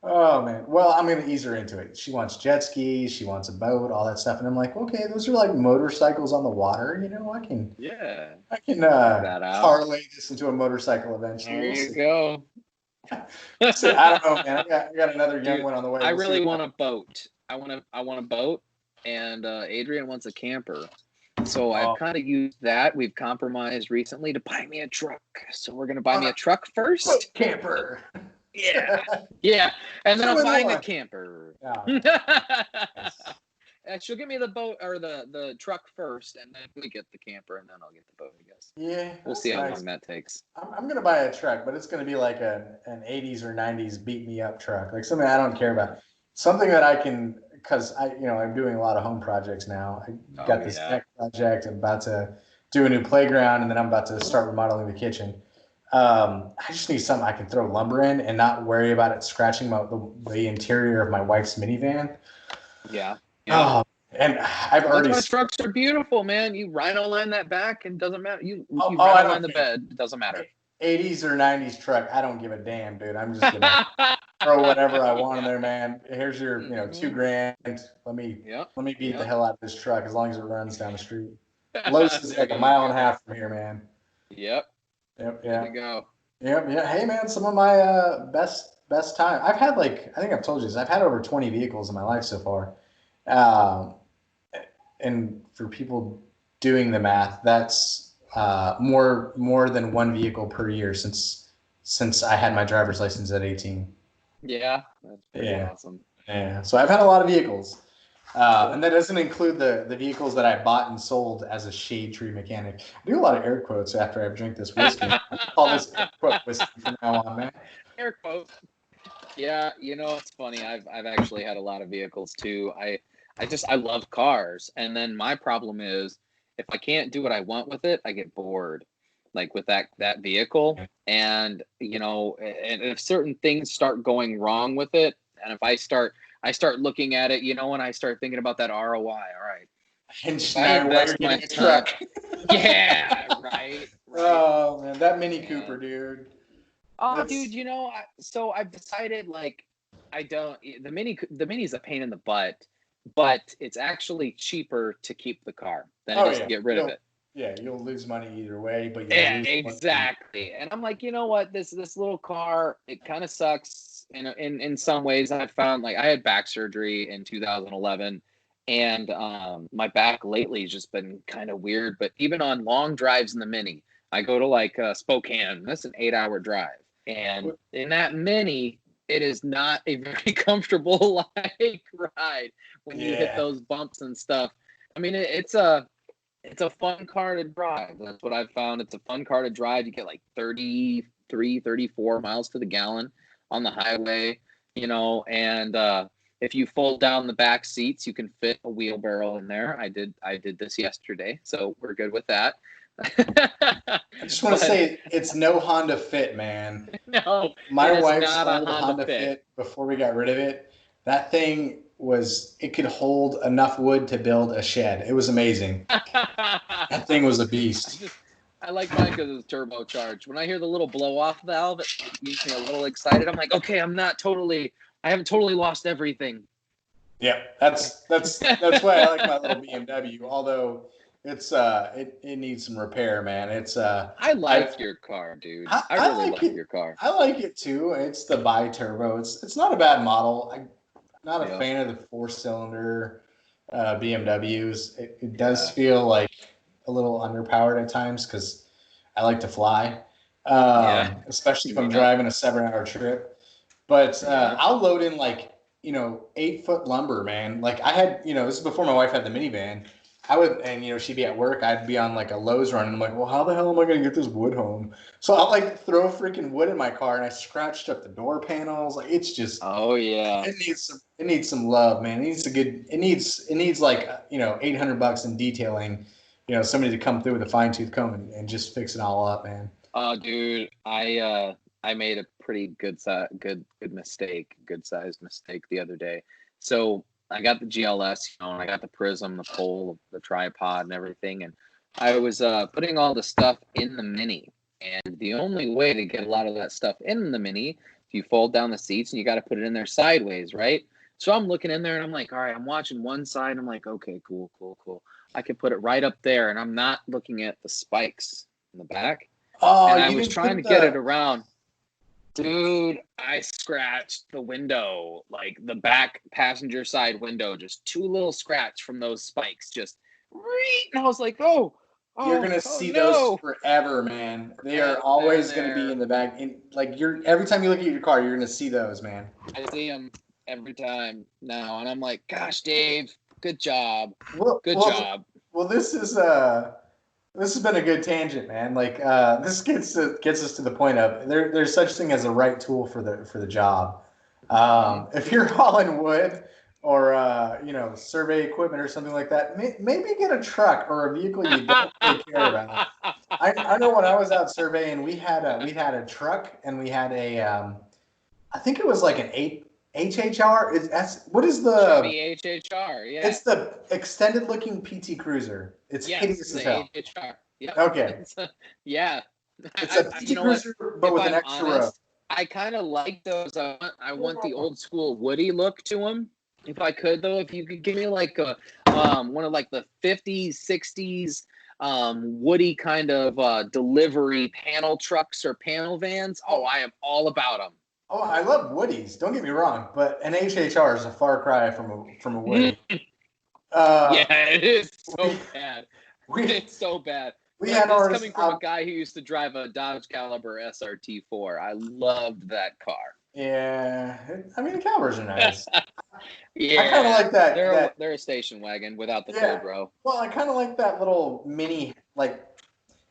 Oh man. Well, I'm gonna ease her into it. She wants jet skis, she wants a boat, all that stuff. And I'm like, okay, those are like motorcycles on the water. I can that out. parlay this into a motorcycle eventually. There you go. So, I don't know, man. I got another young one on the way. I really want a boat. I want a boat, and Adrian wants a camper. So I've kind of used that. We've compromised recently to buy me a truck. So we're gonna buy me a truck first. Boat camper. Yeah, and then I'm buying a camper. Yes. And she'll give me the boat or the truck first, and then we get the camper, and then I'll get the boat, I guess. Yeah, We'll that's see how nice. long that takes. I'm gonna buy a truck, but it's gonna be like an 80s or 90s beat me up truck, like something I don't care about, something that I can, because I'm doing a lot of home projects now. I Oh got this yeah. deck project. I'm about to do a new playground, and then I'm about to start remodeling the kitchen. I just need something I can throw lumber in and not worry about it scratching the interior of my wife's minivan. Yeah. Yeah. Oh, and I've Well, that's already. why trucks are beautiful, man. You rhino line that back and it doesn't matter. You I rhino line don't the care. bed, it doesn't matter. 80s or 90s truck, I don't give a damn, dude. I'm just gonna throw whatever I want in there, man. Here's your, $2,000. Yep. Let me beat the Yep. hell out of this truck as long as it runs down the street. Los is There like a you mile and go. a half from here, man. Yep. Yep, Good yeah. to go. Yep, yeah. Hey, man, some of my best time. I've had I think I've told you this. I've had over 20 vehicles in my life so far. Um, and for people doing the math, that's more than one vehicle per year since I had my driver's license at 18. Yeah, that's pretty Yeah, awesome. yeah. So I've had a lot of vehicles, and that doesn't include the vehicles that I bought and sold as a shade tree mechanic. I do a lot of air quotes after I've drank this whiskey. I call this air quote whiskey from now on, man. Air quotes. Yeah, it's funny. I've actually had a lot of vehicles too. I love cars, and then my problem is if I can't do what I want with it, I get bored, like with that vehicle. And and if certain things start going wrong with it, and if I start looking at it, and I start thinking about that ROI. All right, And if now I why you're invest my getting a time, truck. yeah, right. Oh man, that Mini Cooper, And dude. oh, dude, That's so I've decided like I don't the mini's a pain in the butt, but it's actually cheaper to keep the car than it oh is to yeah. get rid of it. You'll lose money either way, but you'll Yeah, lose money. exactly. And I'm like, you know what? This little car, it kind of sucks. In some ways, I found like I had back surgery in 2011, and my back lately has just been kind of weird. But even on long drives in the Mini, I go to like Spokane. That's an 8-hour drive, and in that Mini, it is not a very comfortable like ride when you hit Yeah. those bumps and stuff. I mean, it's a fun car to drive. That's what I've found. It's a fun car to drive. You get like 33, 34 miles to the gallon on the highway, and if you fold down the back seats, you can fit a wheelbarrow in there. I did this yesterday, so we're good with that. I just want to But say it's no Honda Fit, man. no, My it is wife's not a old Honda Honda Fit. Fit before we got rid of it. That thing it could hold enough wood to build a shed. It was amazing. That thing was a beast. I like mine because it's turbocharged. When I hear the little blow off valve, it makes me a little excited. I'm like, okay, I haven't totally lost everything. Yeah, that's why I like my little BMW. Although it needs some repair, man. I like your car, dude. I I really like like it. your car. I like it too. It's the bi-turbo. It's not a bad model. I'm not a Yeah. fan of the 4-cylinder BMWs. It does Yeah. feel like a little underpowered at times because I like to fly, Yeah. especially if I'm Yeah. driving a 7-hour trip. But Yeah. I'll load in 8-foot lumber, man. Like I had, this is before my wife had the minivan. I would, and she'd be at work. I'd be on like a Lowe's run, and I'm like, well, how the hell am I gonna get this wood home? So I'll throw freaking wood in my car, and I scratched up the door panels. Like it's just, Oh yeah. it needs some love, man. It needs like $800 in detailing. Somebody to come through with a fine tooth comb and just fix it all up, man. Oh, dude, I made a pretty good mistake, good sized mistake the other day. So I got the GLS, and I got the prism, the pole, the tripod, and everything, and I was putting all the stuff in the Mini. And the only way to get a lot of that stuff in the Mini, if you fold down the seats and you got to put it in there sideways, right? So I'm looking in there and I'm like, all right, I'm watching one side. And I'm like, okay, cool, cool, cool. I can put it right up there, and I'm not looking at the spikes in the back. Oh, And I you was didn't trying to put get it the. around. Dude, I scratched the window, like the back passenger side window, just two little scratch from those spikes, just right. And I was like, You're gonna oh see those no. forever, man. They are And they're always gonna be in there. the back. Every time you look at your car, you're gonna see those, man. I see them every time now. And I'm like, gosh, Dave, good job. Well, Good well, job. well. This is This has been a good tangent, man. Like this gets us to the point of there's such thing as a right tool for the job. If you're hauling wood or survey equipment or something like that, maybe get a truck or a vehicle you don't really care about. I know when I was out surveying, we had a truck and we had a I think it was like an HHR. What is the Chevy HHR, yeah. It's the extended looking PT Cruiser. It's hideous as hell. HHR. Yep. Okay. Yeah. It's a PT Cruiser, but with an extra row. I kind of like those. I want the old school Woody look to them. If I could, though, if you could give me like a one of like the 50s, 60s Woody kind of delivery panel trucks or panel vans. Oh, I am all about them. Oh, I love Woodies. Don't get me wrong, but an HHR is a far cry from a Woody. Yeah, it is so bad. It's so bad. We had ours coming from a guy who used to drive a Dodge Caliber SRT4. I loved that car. Yeah, I mean the Calibers are nice. Yeah, I kind of like that. They're a station wagon without the third row. Well, I kind of like that little mini, like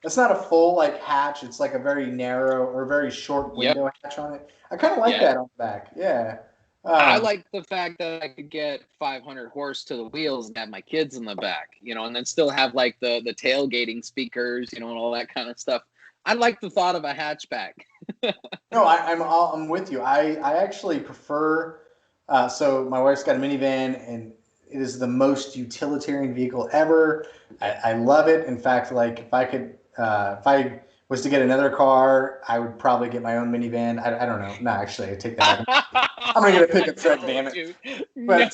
it's not a full like hatch. It's like a very narrow or very short window hatch on it. I kind of like that on the back. Yeah. I like the fact that I could get 500 horse to the wheels and have my kids in the back, and then still have like the tailgating speakers, and all that kind of stuff. I like the thought of a hatchback. No, I'm with you. I actually prefer. So my wife's got a minivan, and it is the most utilitarian vehicle ever. I love it. In fact, like if I was to get another car, I would probably get my own minivan. I don't know. No, actually, I take that back. I'm gonna get a pickup truck, damn it. Dude. But,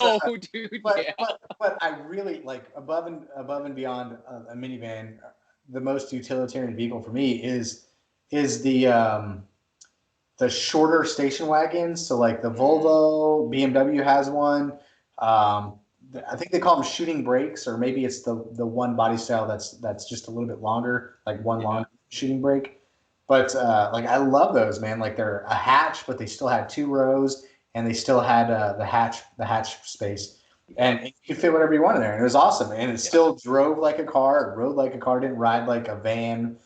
dude. But I really like above and beyond a minivan. The most utilitarian vehicle for me is the shorter station wagons. So like the Volvo, BMW has one. I think they call them shooting brakes, or maybe it's the one body style that's just a little bit longer, like one long shooting brake. But like I love those, man. Like they're a hatch, but they still had 2 rows, and they still had the hatch space, and you could fit whatever you want in there, and it was awesome. And it still drove like a car, it rode like a car, didn't ride like a van,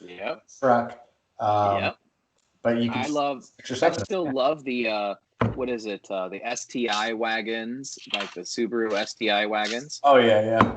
truck. But you can. I still love the what is it? The STI wagons, like the Subaru STI wagons. Oh yeah.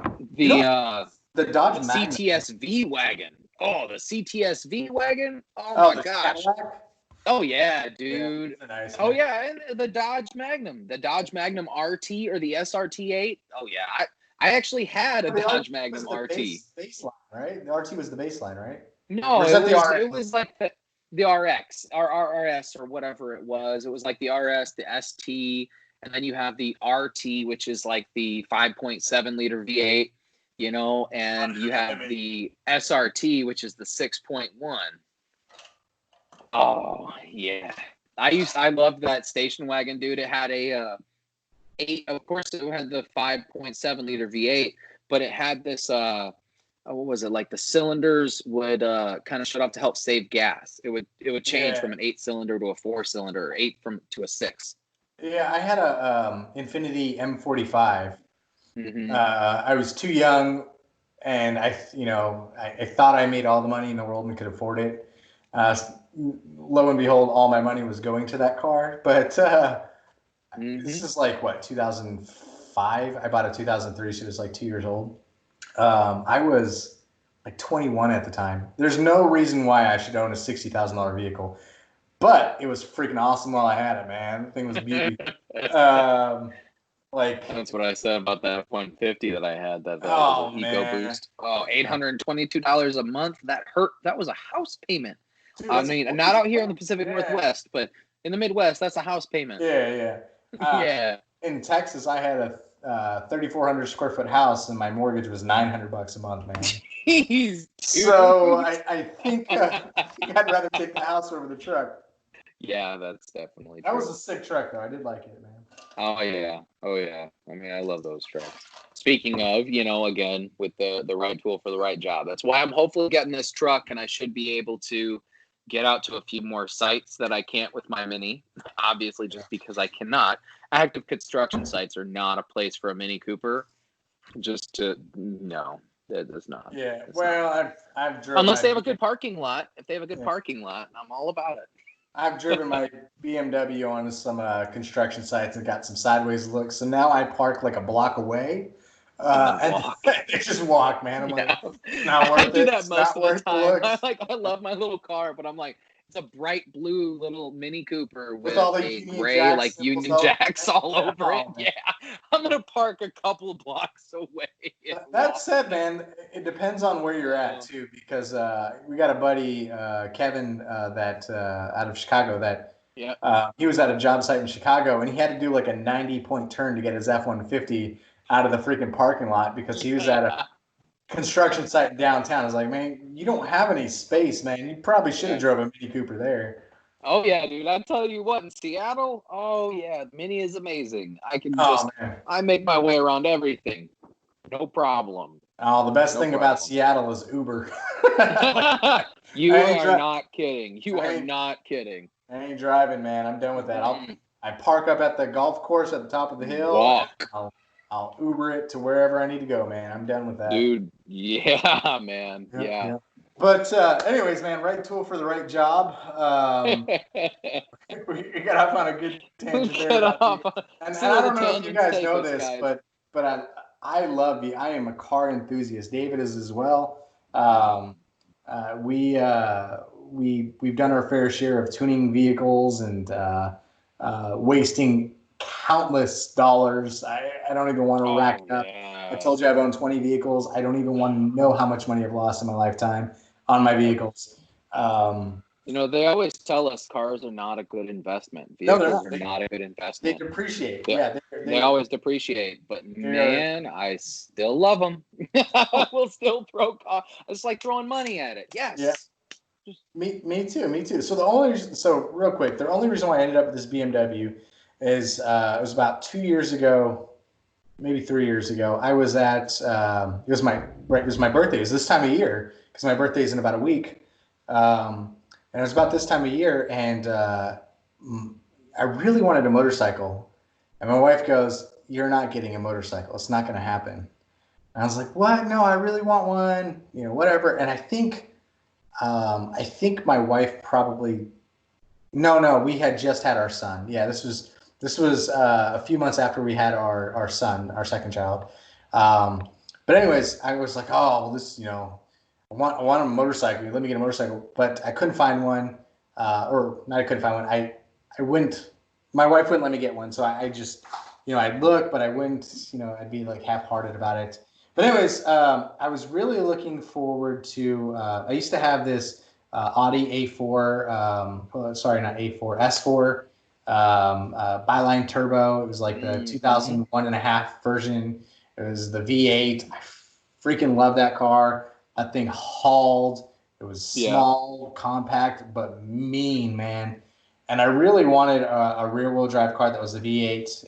The Dodge Magnum. CTSV wagon. Oh, the CTSV wagon. Oh my gosh. Cadillac? Oh yeah, dude. Yeah, nice, oh yeah, and the Dodge Magnum, RT or the SRT8. Oh yeah, I actually had a Dodge Magnum RT. Baseline, right? The RT was the baseline, right? No, it was like the RX or RRS or whatever it was. It was like the RS, the ST, and then you have the RT, which is like the 5.7 liter V8, and you have the SRT, which is the 6.1. Oh yeah, I loved that station wagon, dude. It had a 8. Of course, it had the 5.7 liter V8, but it had this what was it, like the cylinders would kind of shut off to help save gas. It would change from an 8-cylinder to a 4-cylinder, or 8 to a 6. Yeah, I had a Infiniti M45. I was too young, and I thought I made all the money in the world and could afford it. Lo and behold, all my money was going to that car. But this is like what, 2005? I bought a 2003, so it was like 2 years old. I was like 21 at the time. There's no reason why I should own a $60,000 vehicle, but it was freaking awesome while I had it, man. The thing was beauty. Like that's what I said about that F-150 that I had. That EcoBoost. Oh, $822 a month. That hurt. That was a house payment. Dude, I mean, not out here in the Pacific Northwest, but in the Midwest, that's a house payment. Yeah. Yeah. In Texas, I had a 3,400 square foot house, and my mortgage was $900 a month, man. Jeez, so I think I'd rather take the house over the truck. Yeah, that's definitely true. That was a sick truck, though. I did like it, man. Oh yeah. I mean, I love those trucks. Speaking of, again, with the right tool for the right job. That's why I'm hopefully getting this truck, and I should be able to get out to a few more sites that I can't with my Mini. Obviously, just because I cannot. Active construction sites are not a place for a Mini Cooper. No, It does not. Yeah. It's Well, not. I've driven Unless they my have a good parking lot. If they have a good parking lot, I'm all about it. I've driven my BMW on some construction sites and got some sideways looks. So now I park like a block away. And Walk. they just walk, man. I'm like, Yeah. it's not worth I do it. that It's most not of the worth the time. looks. I love my little car, but I'm like, it's a bright blue little Mini Cooper With with all the a Union gray Jack like symbols Union all over Jacks it. all over it. Oh, man. Yeah, I'm gonna park a couple blocks away. And That walk. said, man, it depends on where you're at too, because we got a buddy, Kevin, that out of Chicago, that Yeah. he was at a job site in Chicago, and he had to do like a 90-point turn to get his F-150 out of the freaking parking lot because he was at a construction site in downtown. I was like, man, you don't have any space, man. You probably should have drove a Mini Cooper there. Oh yeah, dude. I tell you what, in Seattle, oh yeah, Mini is amazing. Oh man. I make my way around everything. No problem. Oh, the best No thing problem. about Seattle is Uber. You are not kidding. You are not kidding. I ain't driving, man. I'm done with that. I park up at the golf course at the top of the hill. Walk. I'll Uber it to wherever I need to go, man. I'm done with that. Dude, yeah, man. Yep, yeah. Yep. But anyways, man, right tool for the right job. We got off on a good tangent there. And I don't know if you guys know this, but I love you. I am a car enthusiast. David is as well. We've done our fair share of tuning vehicles and wasting countless dollars. I don't even want to rack it up. Yeah. I told you I've owned 20 vehicles. I don't even want to know how much money I've lost in my lifetime on my vehicles. They always tell us cars are not a good investment. Vehicles are not a good investment. They depreciate. They always depreciate. But man, I still love them. I will still throw cars. It's like throwing money at it. Yes. Yeah. Me too. So real quick, the only reason why I ended up with this BMW is it was about 2 years ago, maybe 3 years ago. I was at it was my birthday. It was this time of year because my birthday is in about a week. And it was about this time of year, and I really wanted a motorcycle. And my wife goes, "You're not getting a motorcycle. It's not going to happen." And I was like, "What? No, I really want one. Whatever." And I think my wife probably no, we had just had our son. Yeah, this was a few months after we had our son, our second child. But anyways, I was like, "Oh, this, I want a motorcycle. Let me get a motorcycle," but I couldn't find one. I couldn't find one. I wouldn't. My wife wouldn't let me get one, so I just, I'd look, but I wouldn't. I'd be like half-hearted about it. But anyways, I was really looking forward to. I used to have this Audi A4. Sorry, not A4, S4 Byline Turbo. It was like the 2001 and a half version. It was the V8. I freaking love that car. That thing hauled. It was small, compact, but mean, man. And I really wanted a rear-wheel drive car that was a V8.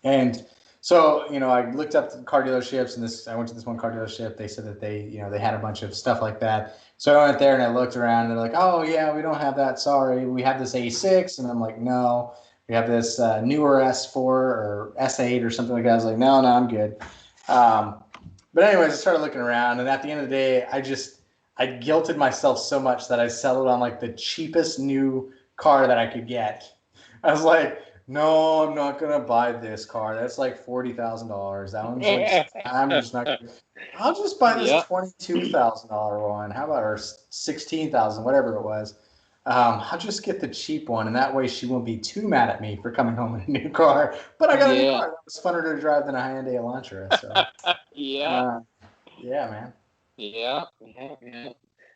And so, I looked up the car dealerships, and I went to this one car dealership. They said that they had a bunch of stuff like that. So I went there and I looked around, and they're like, "Oh yeah, we don't have that. Sorry, we have this A6." And I'm like, "No, we have this newer S4 or S8 or something like that." I was like, "No, I'm good." But anyways, I started looking around, and at the end of the day, I guilted myself so much that I settled on like the cheapest new car that I could get. I was like, "No, I'm not gonna buy this car. That's like $40,000. That one's like I'm just not gonna. I'll just buy this $22,000 one. How about our $16,000, whatever it was. I'll just get the cheap one, and that way she won't be too mad at me for coming home in a new car. But I got a new car. That was funner to drive than a Hyundai Elantra. So yeah, man. Yeah.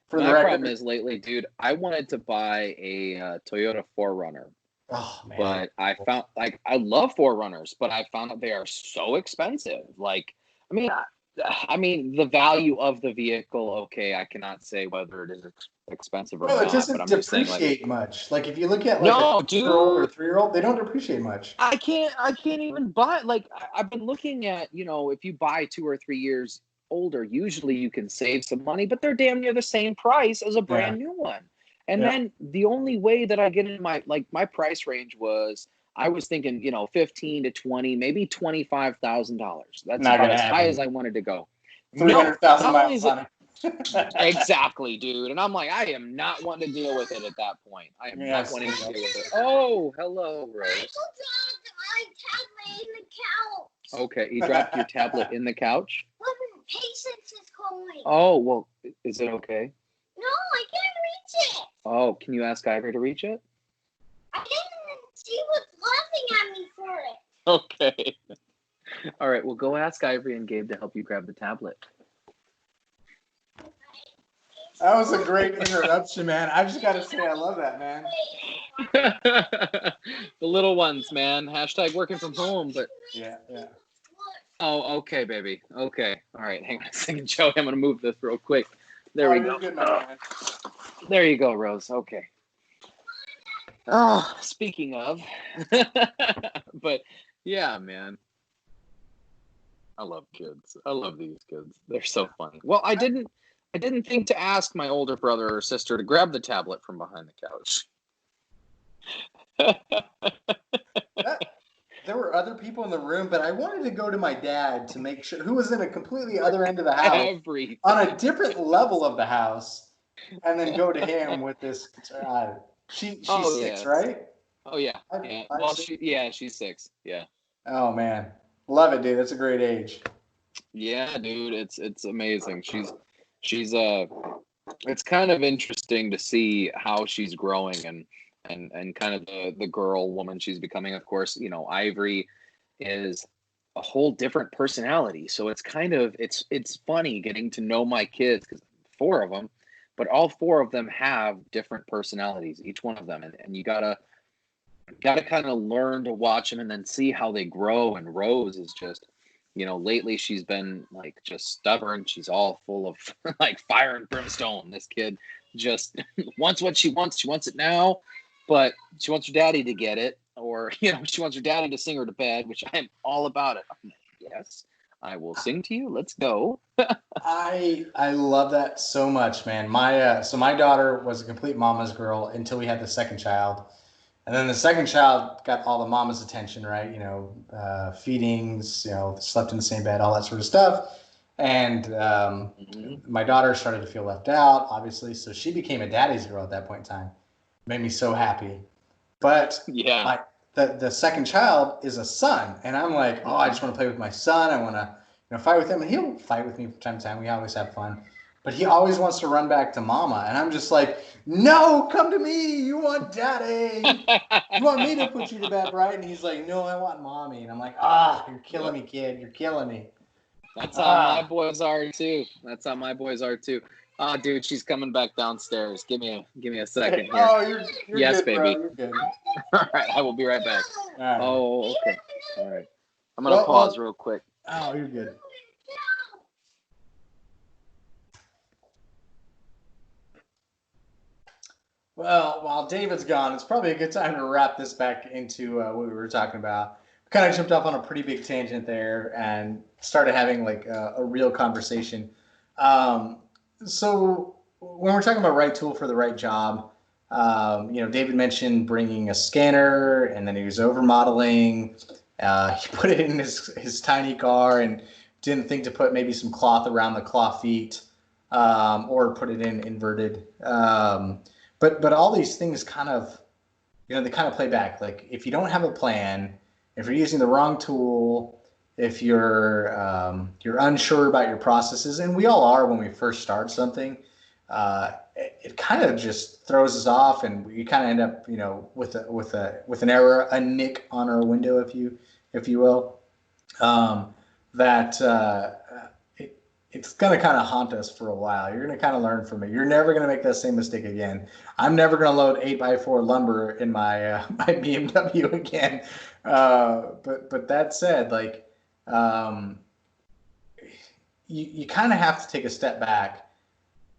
For My problem is lately, dude, I wanted to buy a Toyota 4Runner. Oh man! But I found I love 4Runners, but I found that they are so expensive. I mean, the value of the vehicle. Okay, I cannot say whether it is expensive or not. It doesn't depreciate much. Like if you look at like a 2-year-old or a 3-year-old, they don't depreciate much. I can't even buy. Like I've been looking at, if you buy 2 or 3 years older, usually you can save some money, but they're damn near the same price as a brand new one. And then the only way that I get in my price range was, I was thinking, 15 to 20, maybe $25,000. That's about as high as I wanted to go. 300,000 not only miles is it on it. exactly, dude, and I'm like, I am not wanting to deal with it at that point. I am not Yes. wanting to deal with it. Oh, hello, Rose. I tablet in the couch. Okay, you dropped your tablet in the couch. Well, Patience is calling. Oh, well, is it okay? No, I can't reach it. Oh, can you ask Ivory to reach it? I didn't. She was laughing at me for it. Okay. All right, well, go ask Ivory and Gabe to help you grab the tablet. That was a great interruption, man. I just got to say, I love that, man. The little ones, man. Hashtag working from home, but Yeah. oh, okay, baby. Okay. All right, hang on a second, Joey. I'm gonna move this real quick. There we you're go. Good, my man. There you go, Rose. Okay. Oh, speaking of, but yeah, man. I love kids. I love these kids. They're so funny. Well, I didn't think to ask my older brother or sister to grab the tablet from behind the couch. There were other people in the room, but I wanted to go to my dad to make sure, who was in a completely other end of the house, Everything. on a different level of the house, and then go to him with this. She's 6, right? Oh yeah. Yeah. Well, she's 6. Yeah. Oh man, love it, dude. That's a great age. Yeah, dude. It's amazing. She's it's kind of interesting to see how she's growing and kind of the girl woman she's becoming. Of course, you know, Ivory is a whole different personality. So it's kind of it's funny getting to know my kids, because 4 of them, but all 4 of them have different personalities, each one of them, and you gotta kind of learn to watch them and then see how they grow. And Rose is just, you know, lately she's been like just stubborn. She's all full of like fire and brimstone. This kid just wants what she wants. She wants it now, but she wants her daddy to get it, or, you know, she wants her daddy to sing her to bed, which I'm all about it. I'm like, yes, I will sing to you. Let's go. I love that so much, man. My so my daughter was a complete mama's girl until we had the second child. And then the second child got all the mama's attention, right? You know, feedings, you know, slept in the same bed, all that sort of stuff. And my daughter started to feel left out, obviously. So she became a daddy's girl at that point in time. Made me so happy. But yeah, the second child is a son. And I'm like, oh, I just want to play with my son. I want to, you know, fight with him. And he'll fight with me from time to time. We always have fun. But he always wants to run back to mama. And I'm just like, no, come to me. You want daddy. You want me to put you to bed, right? And he's like, no, I want mommy. And I'm like, you're killing me, kid. You're killing me. That's how my boys are too. Oh, dude, she's coming back downstairs. Give me a second here. Oh, you're yes, good, baby. Bro. You're good. All right, I will be right back. All right. Oh, okay. All right. I'm gonna pause real quick. Oh, you're good. Well, while David's gone, it's probably a good time to wrap this back into what we were talking about. We kind of jumped off on a pretty big tangent there and started having like a real conversation. So when we're talking about right tool for the right job, you know, David mentioned bringing a scanner, and then he was over modeling. He put it in his tiny car and didn't think to put maybe some cloth around the claw feet, or put it in inverted. But all these things kind of, you know, they kind of play back. Like if you don't have a plan, if you're using the wrong tool, if you're unsure about your processes, and we all are when we first start something, it kind of just throws us off, and we kind of end up, you know, with an error, a nick on our window, if you will, it's going to kind of haunt us for a while. You're going to kind of learn from it. You're never going to make that same mistake again. I'm never going to load 8x4 lumber in my my BMW again. But that said, like, you kind of have to take a step back,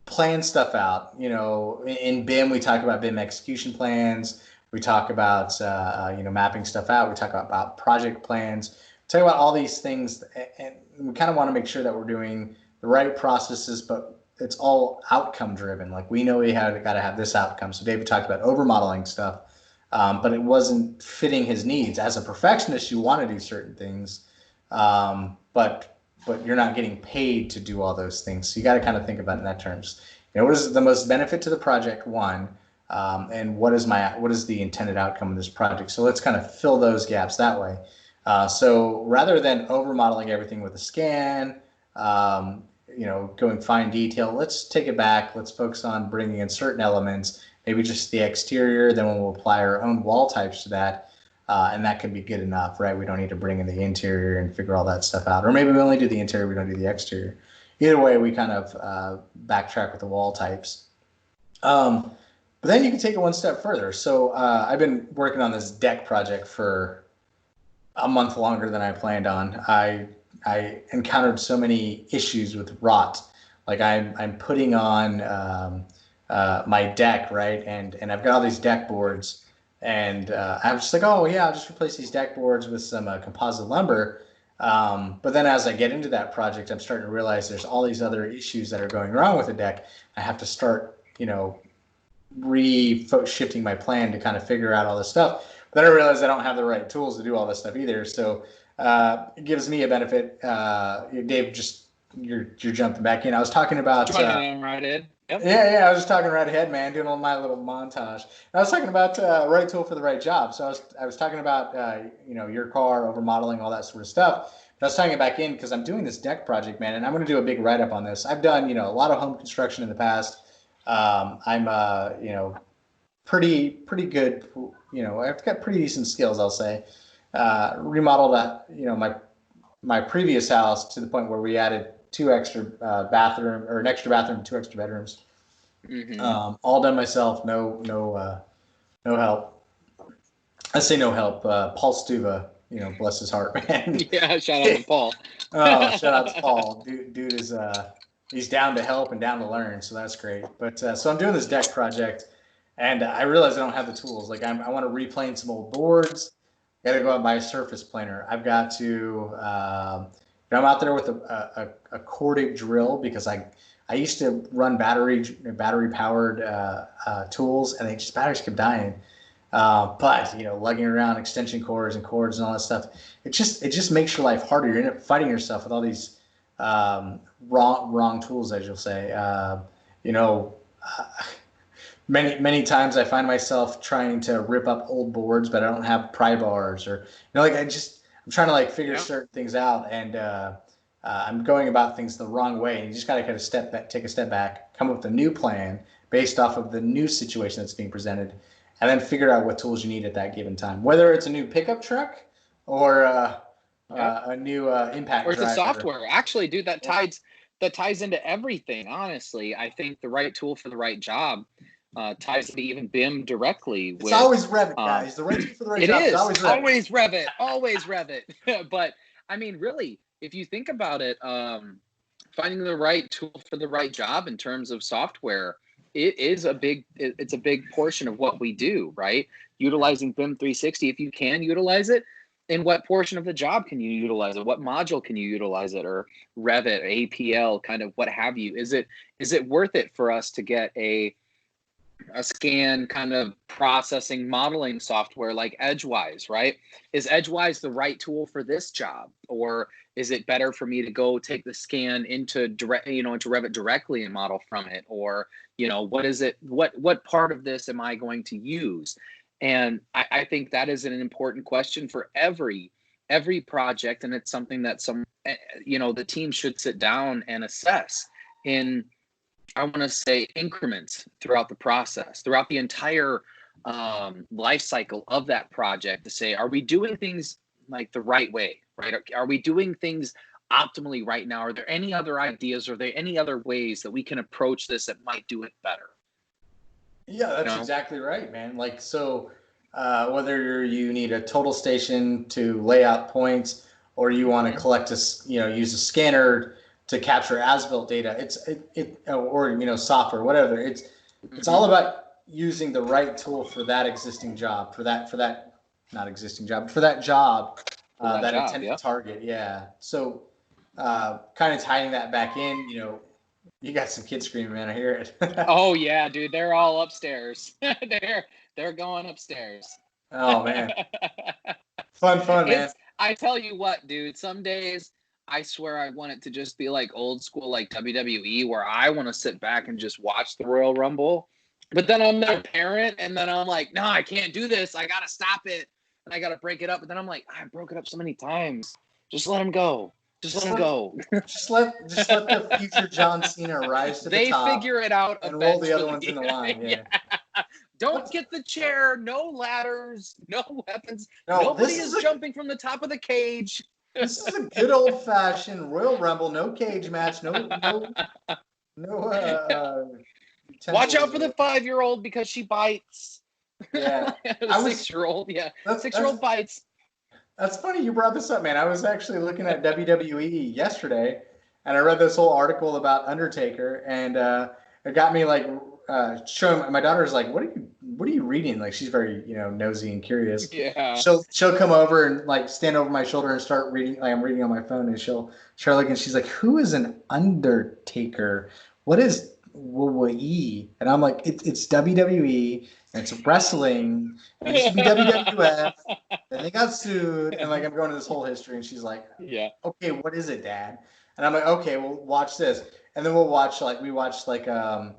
plan stuff out. You know, in BIM, we talk about BIM execution plans. We talk about, you know, mapping stuff out. We talk about project plans. We talk about all these things, and we kind of want to make sure that we're doing the right processes, but it's all outcome driven. Like we know we got to have this outcome. So David talked about over modeling stuff, but it wasn't fitting his needs. As a perfectionist, you want to do certain things, but but you're not getting paid to do all those things. So you got to kind of think about it in that terms. What is the most benefit to the project, one, and what is the intended outcome of this project? So let's kind of fill those gaps that way. So rather than over modeling everything with a scan, going fine detail, let's take it back. Let's focus on bringing in certain elements, maybe just the exterior. Then we'll apply our own wall types to that. And that can be good enough, right? We don't need to bring in the interior and figure all that stuff out. Or maybe we only do the interior, we don't do the exterior. Either way, we kind of backtrack with the wall types. But then you can take it one step further. So I've been working on this deck project for a month longer than I planned on. I encountered so many issues with rot. Like I'm putting on my deck, right? And I've got all these deck boards. And I was just like, oh, yeah, I'll just replace these deck boards with some composite lumber. But then as I get into that project, I'm starting to realize there's all these other issues that are going wrong with the deck. I have to start, shifting my plan to kind of figure out all this stuff. But then I realize I don't have the right tools to do all this stuff either. So it gives me a benefit. Dave, you're jumping back in. I was talking about... right in. Yep. Yeah, I was just talking right ahead, man, doing all my little montage. I was talking about right tool for the right job. So I was talking about your car, over modeling, all that sort of stuff. But I was tying it back in because I'm doing this deck project, man, and I'm going to do a big write up on this. I've done a lot of home construction in the past. I'm pretty good. I've got pretty decent skills, I'll say. Remodeled my previous house to the point where we added an extra bathroom, 2 extra bedrooms. Mm-hmm. All done myself. No help. I say no help. Paul Stuva, bless his heart, man. Yeah, shout out to Paul. Oh, shout out to Paul. Dude is he's down to help and down to learn, so that's great. But so I'm doing this deck project, and I realize I don't have the tools. Like I want to replane some old boards. Got to go out and buy a surface planer. I've got to. I'm out there with a corded drill because I used to run battery powered tools, and batteries kept dying. But lugging around extension cords and cords and all that stuff, it just makes your life harder. You end up fighting yourself with all these wrong tools, as you'll say. Many times I find myself trying to rip up old boards, but I don't have pry bars, or I'm trying to figure certain things out, and I'm going about things the wrong way. And you just got to kind of take a step back, come up with a new plan based off of the new situation that's being presented, and then figure out what tools you need at that given time. Whether it's a new pickup truck or a new impact or it's driver. a software. Actually, dude, that ties into everything. Honestly, I think the right tool for the right job ties into even BIM directly. It's always Revit, guys. The right tool for the right job is always Revit. Always Revit. But I mean, really, if you think about it, finding the right tool for the right job in terms of software, it's a big portion of what we do, right? Utilizing BIM 360, if you can utilize it, in what portion of the job can you utilize it? What module can you utilize it? Or Revit, APL, kind of what have you? Is it worth it for us to get a scan kind of processing modeling software like Edgewise, right? Is Edgewise the right tool for this job? Or is it better for me to go take the scan into Revit directly and model from it? Or, what is it? What part of this am I going to use? And I think that is an important question for every project. And it's something that the team should sit down and assess in, I want to say, increments throughout the process, throughout the entire life cycle of that project, to say, are we doing things like the right way, right? Are we doing things optimally right now? Are there any other ideas? Are there any other ways that we can approach this that might do it better? Yeah, that's exactly right, man. Whether you need a total station to lay out points, or you want to collect use a scanner to capture as-built data, or software, whatever. It's all about using the right tool for that existing job, for that job, that intended target. Yeah. So, kind of tying that back in, you got some kids screaming, man. I hear it. Oh yeah, dude. They're all upstairs. They're going upstairs. Oh man. Fun, man. I tell you what, dude, some days I swear I want it to just be like old school, like WWE, where I want to sit back and just watch the Royal Rumble. But then I'm their parent, and then I'm like, no, I can't do this. I got to stop it, and I got to break it up. But then I'm like, I broke it up so many times. Just let him go. Just let him go. Just let the future John Cena rise to the top. They figure it out and eventually. roll the other ones in the line. Yeah. Don't get the chair. No ladders. No weapons. No, Nobody is jumping from the top of the cage. This is a good old fashioned Royal Rumble. No cage match. No. Watch out for the 5-year-old because she bites. Yeah. The 6-year-old. Yeah. 6-year-old bites. That's funny you brought this up, man. I was actually looking at WWE yesterday, and I read this whole article about Undertaker, and it got me like showing. My daughter's like, "What are you reading?" Like she's very nosy and curious. Yeah. She'll come over and like stand over my shoulder and start reading. Like I'm reading on my phone, and she'll look and she's like, "Who is an Undertaker? What is WWE?" And I'm like, "It's WWE. And it's wrestling. It used to be WWF. Then they got sued, and like I'm going to this whole history, and she's like, "Yeah, okay, what is it, Dad?" And I'm like, "Okay, we'll watch this," and then we watched the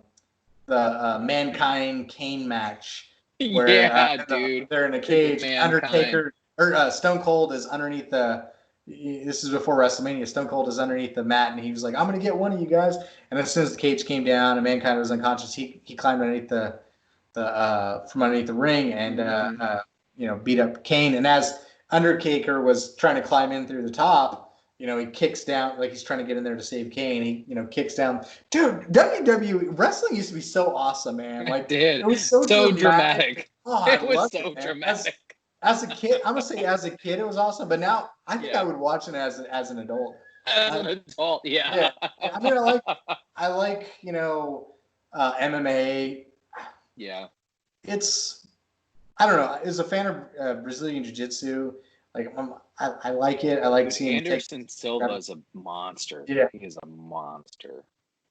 Mankind Kane match where dude, they're in a cage. Undertaker or Stone Cold is underneath the. This is before WrestleMania. Stone Cold is underneath the mat, and he was like, "I'm gonna get one of you guys." And as soon as the cage came down and Mankind was unconscious, he climbed underneath from underneath the ring and beat up Kane. And as Undertaker was trying to climb in through the top, he kicks down like he's trying to get in there to save Kane. He kicks down. Dude, WWE wrestling used to be so awesome, man. Like it was so dramatic. Oh, it was so dramatic. As a kid, I'm gonna say as a kid it was awesome, but now I think I would watch it as an adult. As an adult, yeah. I mean, I like MMA. Yeah. I don't know. As a fan of Brazilian Jiu-Jitsu, like I like it. I like seeing Anderson Silva is a monster. Yeah, he is a monster.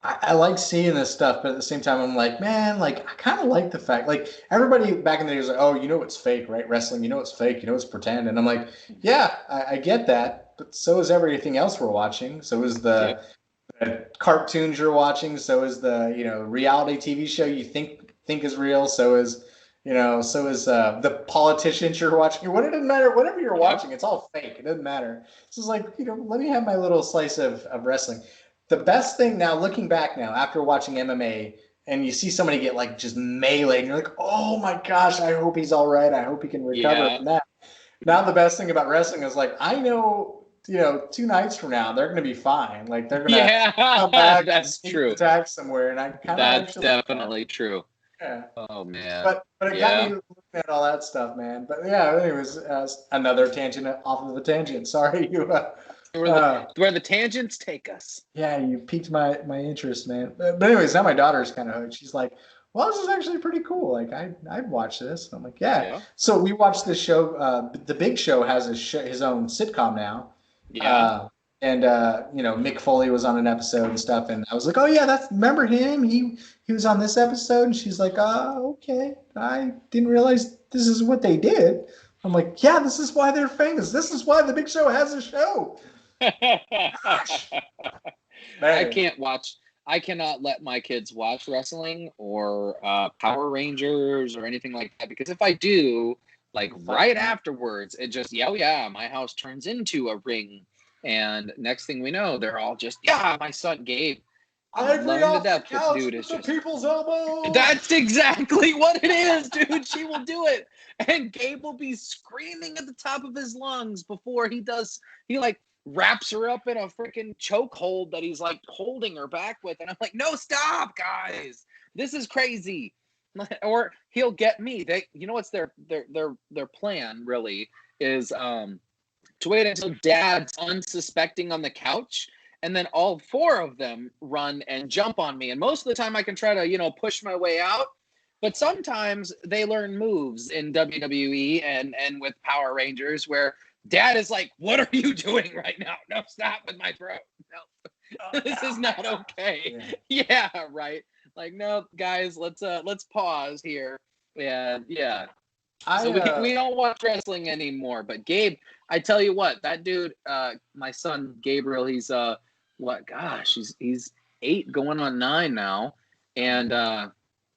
I like seeing this stuff, but at the same time, I'm like, man, like I kind of like the fact, like everybody back in the day was like, oh, it's fake, right? Wrestling, it's fake, it's pretend, and I'm like, yeah, I get that, but so is everything else we're watching. So is the cartoons you're watching. So is the reality TV show you think is real. So is the politicians you're watching. What it doesn't matter. Whatever you're watching, it's all fake. It doesn't matter. It's just like let me have my little slice of wrestling. The best thing now, looking back now after watching MMA, and you see somebody get like just melee, and you're like, oh my gosh, I hope he's all right. I hope he can recover from that. Now the best thing about wrestling is like I know 2 nights from now they're going to be fine. Like they're going to come back. That's true. Attack somewhere, and I kind of that's definitely true. Yeah. Oh man. But it got me looking at all that stuff, man. But yeah, anyways, another tangent off of the tangent. Sorry, where the tangents take us. Yeah, you piqued my interest, man. But anyways, now my daughter's kind of hooked. She's like, "Well, this is actually pretty cool. Like, I'd watch this." And I'm like, "Yeah." So we watched this show. The Big Show has his own sitcom now. Yeah. And Mick Foley was on an episode and stuff, and I was like, "Oh yeah, remember him? He was on this episode." And she's like, okay. I didn't realize this is what they did." I'm like, "Yeah, this is why they're famous. This is why the Big Show has a show." I cannot let my kids watch wrestling or Power Rangers or anything like that, because if I do, like right afterwards, it just my house turns into a ring. And next thing we know, they're all just, my son Gabe. I agree off the couch with the people's elbow. That's exactly what it is, dude. She will do it. And Gabe will be screaming at the top of his lungs before he like wraps her up in a freaking chokehold that he's like holding her back with. And I'm like, no, stop, guys. This is crazy. Or he'll get me. What's their plan really is to wait until Dad's unsuspecting on the couch, and then all 4 of them run and jump on me. And most of the time I can try to, push my way out. But sometimes they learn moves in WWE and with Power Rangers where Dad is like, "What are you doing right now? No, stop with my throat. No, this is not okay." Yeah, right. Like, no, guys, let's pause here. Yeah. We don't watch wrestling anymore. But Gabe, I tell you what, that dude, my son Gabriel, he's he's 8 going on 9 now, and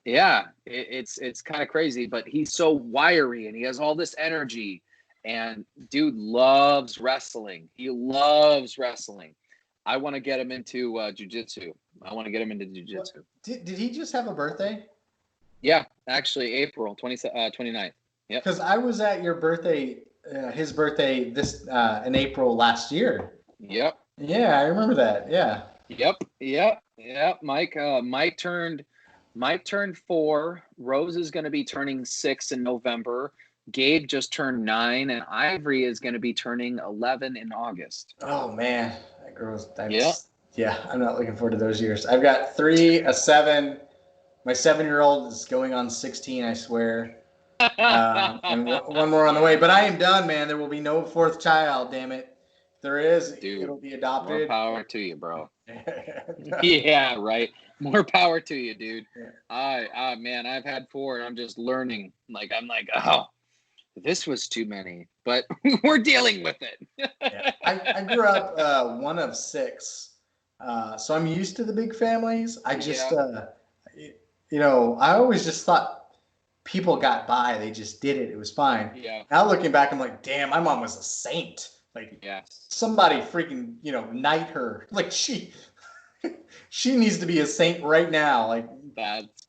yeah, it's kind of crazy. But he's so wiry and he has all this energy, and dude loves wrestling. He loves wrestling. I want to get him into jiu-jitsu. I want to get him into jiu-jitsu. Did he just have a birthday? Yeah, actually, April 29th. Yeah. Because I was at your birthday, his birthday in April last year. Yep. Yeah, I remember that. Yeah. Yep. Mike turned 4. Rose is going to be turning 6 in November. Gabe just turned 9, and Ivory is going to be turning 11 in August. Oh man, that girl's. Yeah, I'm not looking forward to those years. I've got 3, a 7. My 7-year-old is going on 16, I swear. And one more on the way. But I am done, man. There will be no 4th child, damn it. If there is, dude, it'll be adopted. More power to you, bro. Yeah, right. More power to you, dude. Yeah. Man, I've had 4 and I'm just learning. I'm like, oh, this was too many. But we're dealing with it. Yeah. I grew up one of 6. So I'm used to the big families. I just I always just thought people got by. They just did it. It was fine. Yeah. Now looking back, I'm like, damn, my mom was a saint. Like, somebody freaking, knight her. Like, she needs to be a saint right now. Like,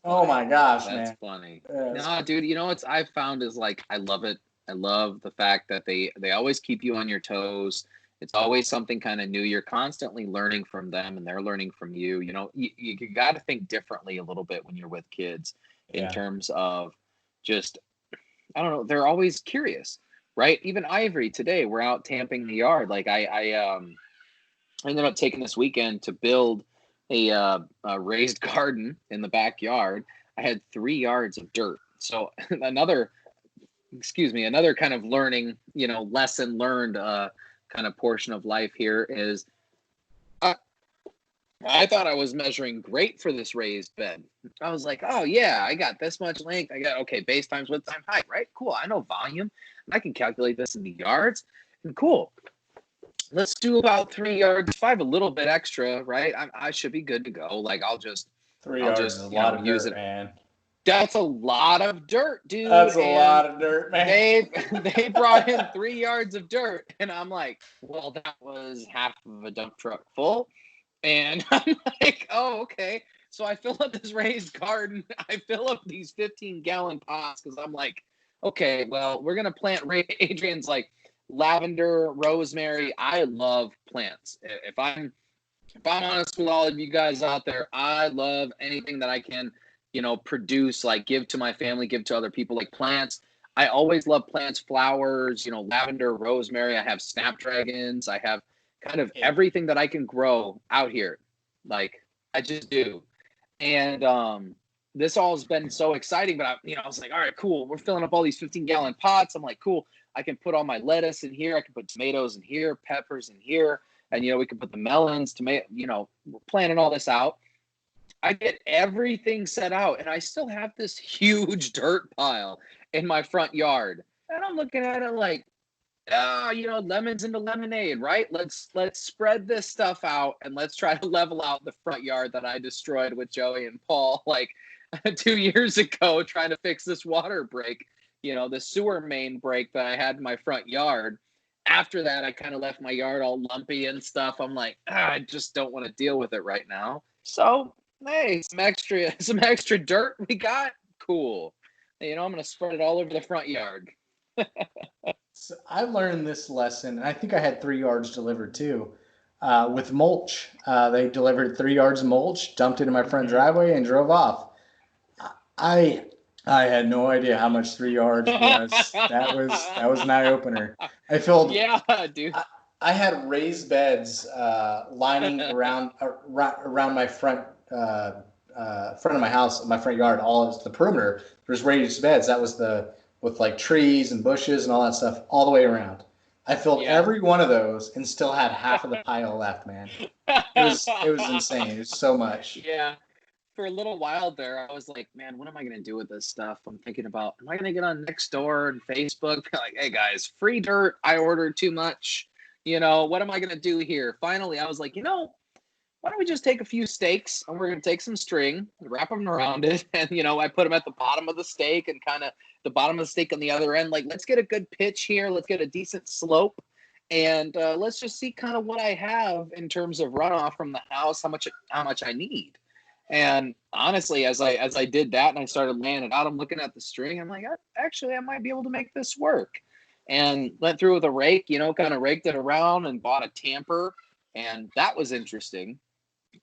oh my gosh, man. That's funny. No, dude, what I've found is I love it. I love the fact that they always keep you on your toes. It's always something kind of new. You're constantly learning from them and they're learning from you. You got to think differently a little bit when you're with kids in terms of just, I don't know, they're always curious, right? Even Ivory today, we're out tamping the yard. I ended up taking this weekend to build a raised garden in the backyard. I had 3 yards of dirt. So another kind of learning, lesson learned, kind of portion of life here is I thought I was measuring great for this raised bed. I was like, oh yeah, I got this much length. I got, base times width times height, right? Cool. I know volume. I can calculate this in the yards. And cool. Let's do about 3 yards, 5, a little bit extra, right? I should be good to go. I'll just 3 yards is a lot of dirt, man. That's a lot of dirt, dude. That's a lot of dirt, man. They brought in 3 yards of dirt, and I'm like, well, that was half of a dump truck full. And I'm like, oh, okay. So I fill up this raised garden. I fill up these 15-gallon pots because I'm like, okay, well, we're gonna plant. Adrian's like, lavender, rosemary. I love plants. If I'm honest with all of you guys out there, I love anything that I can, produce, give to my family, give to other people, like plants. I always love plants, flowers, lavender, rosemary. I have snapdragons. I have kind of everything that I can grow out here. I just do. And this all has been so exciting, but I was like, all right, cool. We're filling up all these 15-gallon pots. I'm like, cool. I can put all my lettuce in here. I can put tomatoes in here, peppers in here. And, we can put the melons, we're planning all this out. I get everything set out, and I still have this huge dirt pile in my front yard. And I'm looking at it like, lemons into lemonade, right? Let's spread this stuff out, and let's try to level out the front yard that I destroyed with Joey and Paul 2 years ago, trying to fix this water break, the sewer main break that I had in my front yard. After that, I kind of left my yard all lumpy and stuff. I'm like, I just don't want to deal with it right now. So, hey, some extra dirt we got. Cool. I'm going to spread it all over the front yard. So I learned this lesson, and I think I had 3 yards delivered too, with mulch. They delivered 3 yards of mulch, dumped it in my front driveway, and drove off. I had no idea how much 3 yards was. That was an eye opener. I filled. Yeah, dude. I had raised beds lining around my front of my house, my front yard. All of the perimeter. There's raised beds. That was with trees and bushes and all that stuff all the way around. I filled every one of those and still had half of the pile left, man. It was insane. It was so much. Yeah. for a little while there, I was like, man, what am I going to do with this stuff? I'm thinking about, am I going to get on Nextdoor and Facebook? Like, hey guys, free dirt. I ordered too much. What am I going to do here? Finally, I was like, why don't we just take a few stakes and we're going to take some string, wrap them around it. And, I put them at the bottom of the stake and kind of the bottom of the stake on the other end. Like, let's get a good pitch here. Let's get a decent slope. And let's just see kind of what I have in terms of runoff from the house, how much I need. And honestly, as I did that and I started laying it out, I'm looking at the string. I'm like, actually, I might be able to make this work. And went through with a rake, kind of raked it around and bought a tamper. And that was interesting.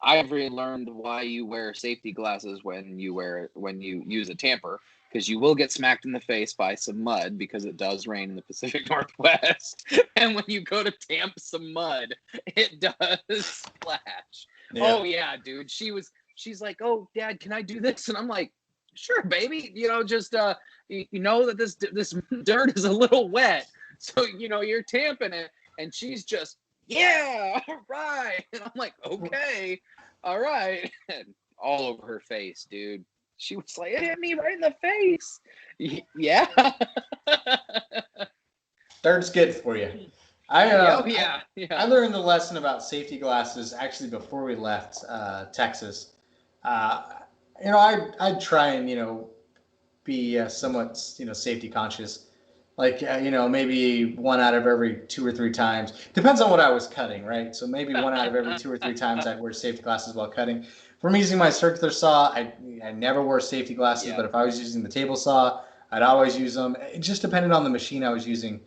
I've really learned why you wear safety glasses when you use a tamper, because you will get smacked in the face by some mud, because it does rain in the Pacific Northwest. And when you go to tamp some mud, it does splash. Yeah. Oh yeah, dude. She's like, oh, Dad, can I do this? And I'm like, sure, baby. Just you know that this dirt is a little wet, so you're tamping it, and she's just, yeah, all right. And I'm like, okay, all right. And all over her face, dude. She was like, it hit me right in the face. Yeah. Dirt's good for you. Yeah. I learned the lesson about safety glasses actually before we left Texas. I'd try and, be somewhat, safety conscious. Like, maybe one out of every 2 or 3 times. Depends on what I was cutting, right? So maybe one out of every 2 or 3 times I'd wear safety glasses while cutting. If I'm using my circular saw, I never wore safety glasses, yeah. But if I was using the table saw, I'd always use them. It just depended on the machine I was using.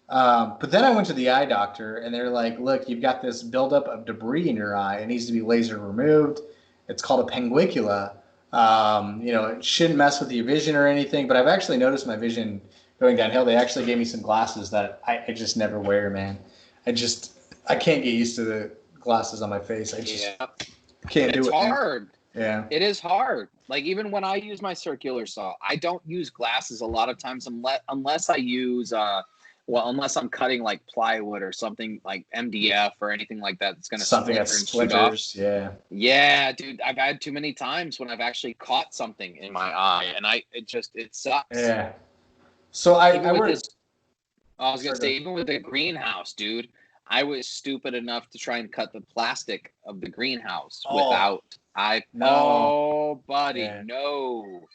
But then I went to the eye doctor, and they're like, look, you've got this buildup of debris in your eye. It needs to be laser removed. It's called a panguicula. It shouldn't mess with your vision or anything, but I've actually noticed my vision going downhill. They actually gave me some glasses that I just never wear, man. I can't get used to the glasses on my face. I just can't do it. It's hard. Yeah. It is hard. Like, even when I use my circular saw, I don't use glasses a lot of times unless I use unless I'm cutting like plywood or something like MDF or anything like that. It's going to something that splinters. Yeah. Yeah, dude. I've had too many times when I've actually caught something in my eye, and it sucks. Yeah. So I was gonna say, even with the greenhouse, dude, I was stupid enough to try and cut the plastic of the greenhouse without. Oh, buddy, yeah. No.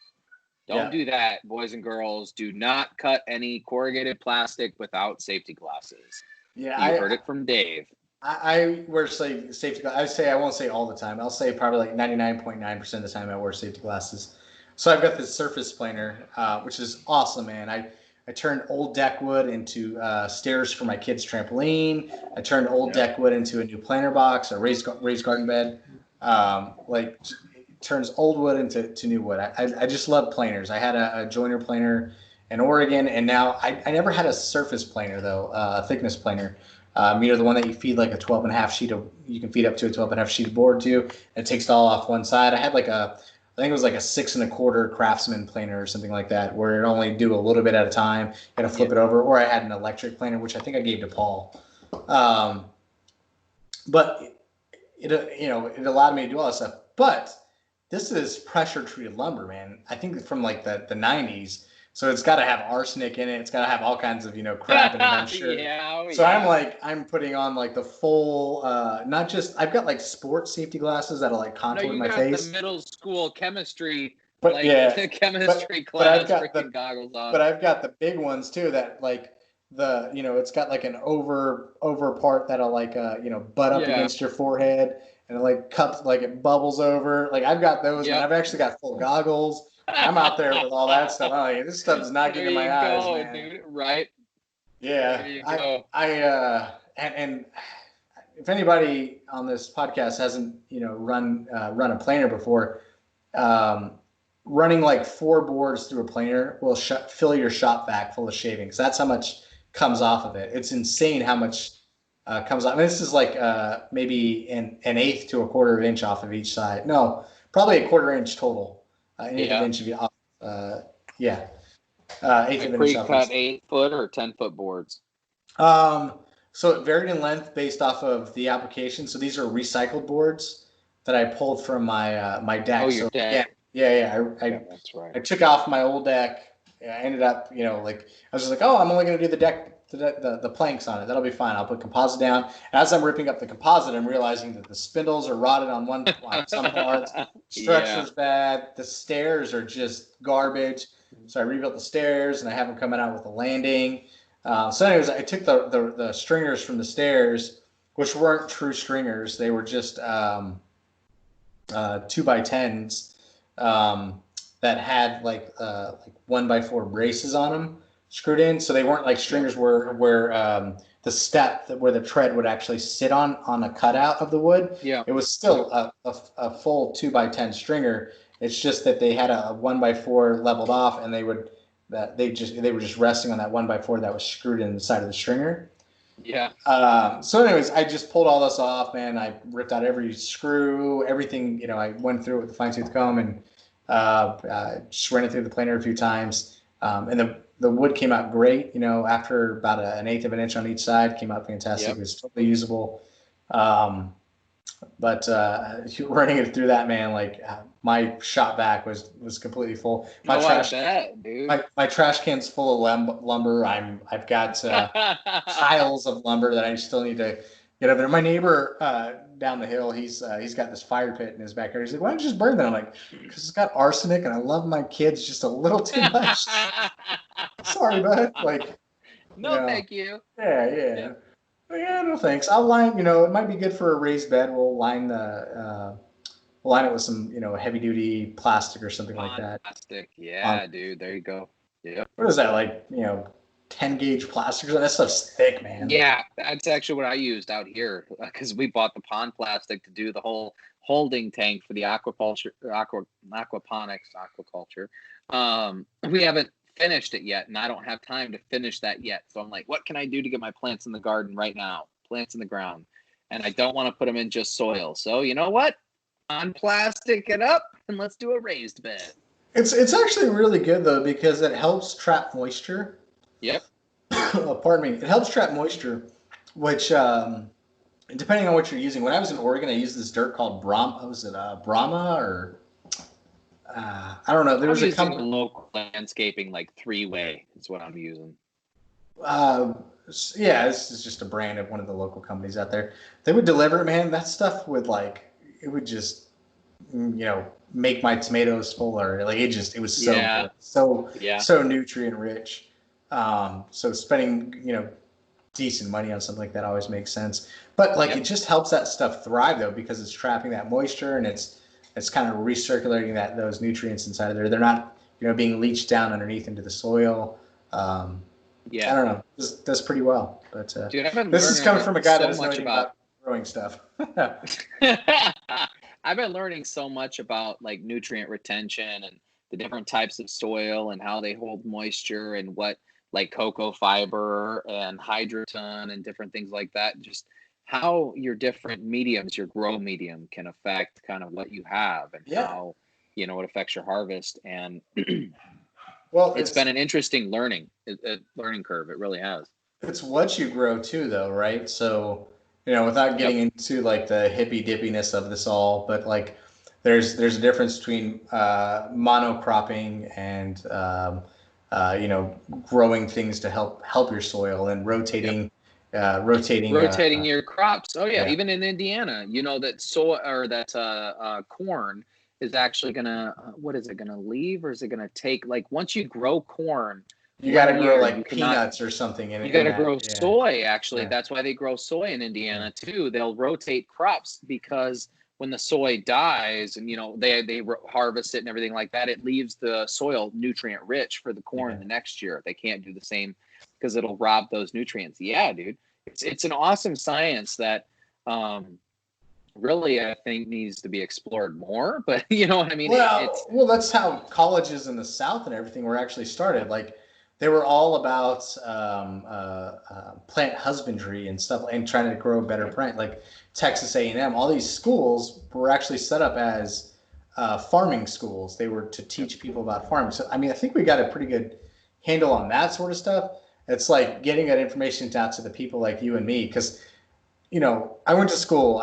Don't do that, boys and girls. Do not cut any corrugated plastic without safety glasses. Yeah, you heard it from Dave. I wear safety glasses. I won't say all the time. I'll say probably like 99.9% of the time I wear safety glasses. So I've got this surface planer, which is awesome, man. I turned old deck wood into stairs for my kids' trampoline. I turned old deck wood into a new planter box, a raised garden bed. Turns old wood into new wood. I just love planers. I had a joiner planer in Oregon, and now I never had a surface planer though, a thickness planer. The one that you feed like a 12.5 sheet of, you can feed up to a 12.5 sheet of board to, and it takes it all off one side. I had I think it was like a 6 1/4 Craftsman planer or something like that, where it only do a little bit at a time. You got to flip it over. Or I had an electric planer, which I think I gave to Paul. But it allowed me to do all that stuff. But this is pressure treated lumber, man. I think from like the 90s. So it's got to have arsenic in it. It's got to have all kinds of, crap in it, I'm sure. So I'm putting on like the full, not just, I've got like sports safety glasses that'll like contour my face. The middle school chemistry, class freaking goggles on. But I've got the big ones too that like it's got like an over part that'll like, butt up against your forehead, and it like cups, like it bubbles over. Like I've got those, and I've actually got full goggles. I'm out there with all that stuff. I'm like, this stuff is not getting in my eyes, man. Dude. Right? Yeah. There you go. And if anybody on this podcast hasn't, run a planer before, running like 4 boards through a planer will fill your shop vac full of shavings. That's how much comes off of it. It's insane how much comes off. I mean, this is like maybe an 1/8 to 1/4 inch off of each side. No, probably 1/4 inch total. An eighth of inch of off. Eighth of inch. Pre-cut 8-foot or 10-foot boards. So it varied in length based off of the application. So these are recycled boards that I pulled from my deck. Oh, your deck. Yeah. That's right. I took off my old deck. I ended up, like I was just like, oh, I'm only going to do the deck, the planks on it. That'll be fine. I'll put composite down. And as I'm ripping up the composite, I'm realizing that the spindles are rotted on some parts. Structure's bad. The stairs are just garbage. So I rebuilt the stairs, and I have them coming out with a landing. So anyways, I took the stringers from the stairs, which weren't true stringers. They were just 2x10s that had like 1x4 braces on them screwed in. So they weren't like stringers where the step where the tread would actually sit on a cutout of the wood. Yeah. It was still a full 2x10 stringer. It's just that they had a 1x4 leveled off, and they were just resting on that 1x4 that was screwed in the side of the stringer. Yeah. So anyways, I just pulled all this off, man. I ripped out every screw, everything. I went through it with a fine tooth comb and just ran it through the planer a few times. And the wood came out great. After about an eighth of an inch on each side, came out fantastic. Yep. It was totally usable. But running it through that, man, my shop back was completely full. My trash can's full of lumber. I've got piles of lumber that I still need to get over there. My neighbor down the hill, he's got this fire pit in his backyard. He's like, why don't you just burn that? I'm like, because it's got arsenic, and I love my kids just a little too much. Sorry, bud. Thank you. Yeah. Yeah, no thanks. I'll line, it might be good for a raised bed. We'll line it with some, heavy duty plastic or something like that. Plastic. Yeah, dude. There you go. Yeah. What is that, 10 gauge plastic? That stuff's thick, man. Yeah, that's actually what I used out here, because we bought the pond plastic to do the whole holding tank for the aquaponics, aquaculture. We haven't finished it yet, and I don't have time to finish that yet. So I'm like, what can I do to get my plants in the garden right now? Plants in the ground. And I don't want to put them in just soil. So you know what? Unplastic it up and let's do a raised bed. It's actually really good though, because it helps trap moisture. Yep. Pardon me. It helps trap moisture, which depending on what you're using. When I was in Oregon, I used this dirt called Brahma. Was it Brahma or I don't know. There was a company. Local landscaping, like 3-way is what I'm using. Yeah, this is just a brand of one of the local companies out there. They would deliver, man. That stuff would it would just, make my tomatoes fuller. It was so nutrient rich. So spending, decent money on something like that always makes sense. But it just helps that stuff thrive though, because it's trapping that moisture, and it's kind of recirculating those nutrients inside of there. They're not, being leached down underneath into the soil. I don't know. This does pretty well. But dude, this is coming from a guy that doesn't know anything about growing stuff. I've been learning so much about nutrient retention and the different types of soil and how they hold moisture, and what cocoa fiber and hydroton and different things like that. Just how your different mediums, your grow medium, can affect kind of what you have, and how it affects your harvest. And well, it's been an interesting learning curve. It really has. It's what you grow too, though, right? So without getting into the hippy dippiness of this all, but there's a difference between monocropping and growing things to help your soil, and rotating your crops. Oh yeah. Even in Indiana, that soy or that corn is actually gonna what is it gonna leave, or is it gonna take once you grow corn, you got to grow peanuts or something in it. You got to grow soy. Actually, that's why they grow soy in Indiana too. They'll rotate crops, because when the soy dies and they harvest it and everything like that, it leaves the soil nutrient rich for the corn the next year. They can't do the same because it'll rob those nutrients. Yeah, dude, it's an awesome science that really I think needs to be explored more. But you know what I mean? Well, that's how colleges in the South and everything were actually started. They were all about plant husbandry and stuff, and trying to grow better plant. Texas A&M, all these schools were actually set up as farming schools. They were to teach people about farming. So, I think we got a pretty good handle on that sort of stuff. It's getting that information down to the people like you and me, because I went to school.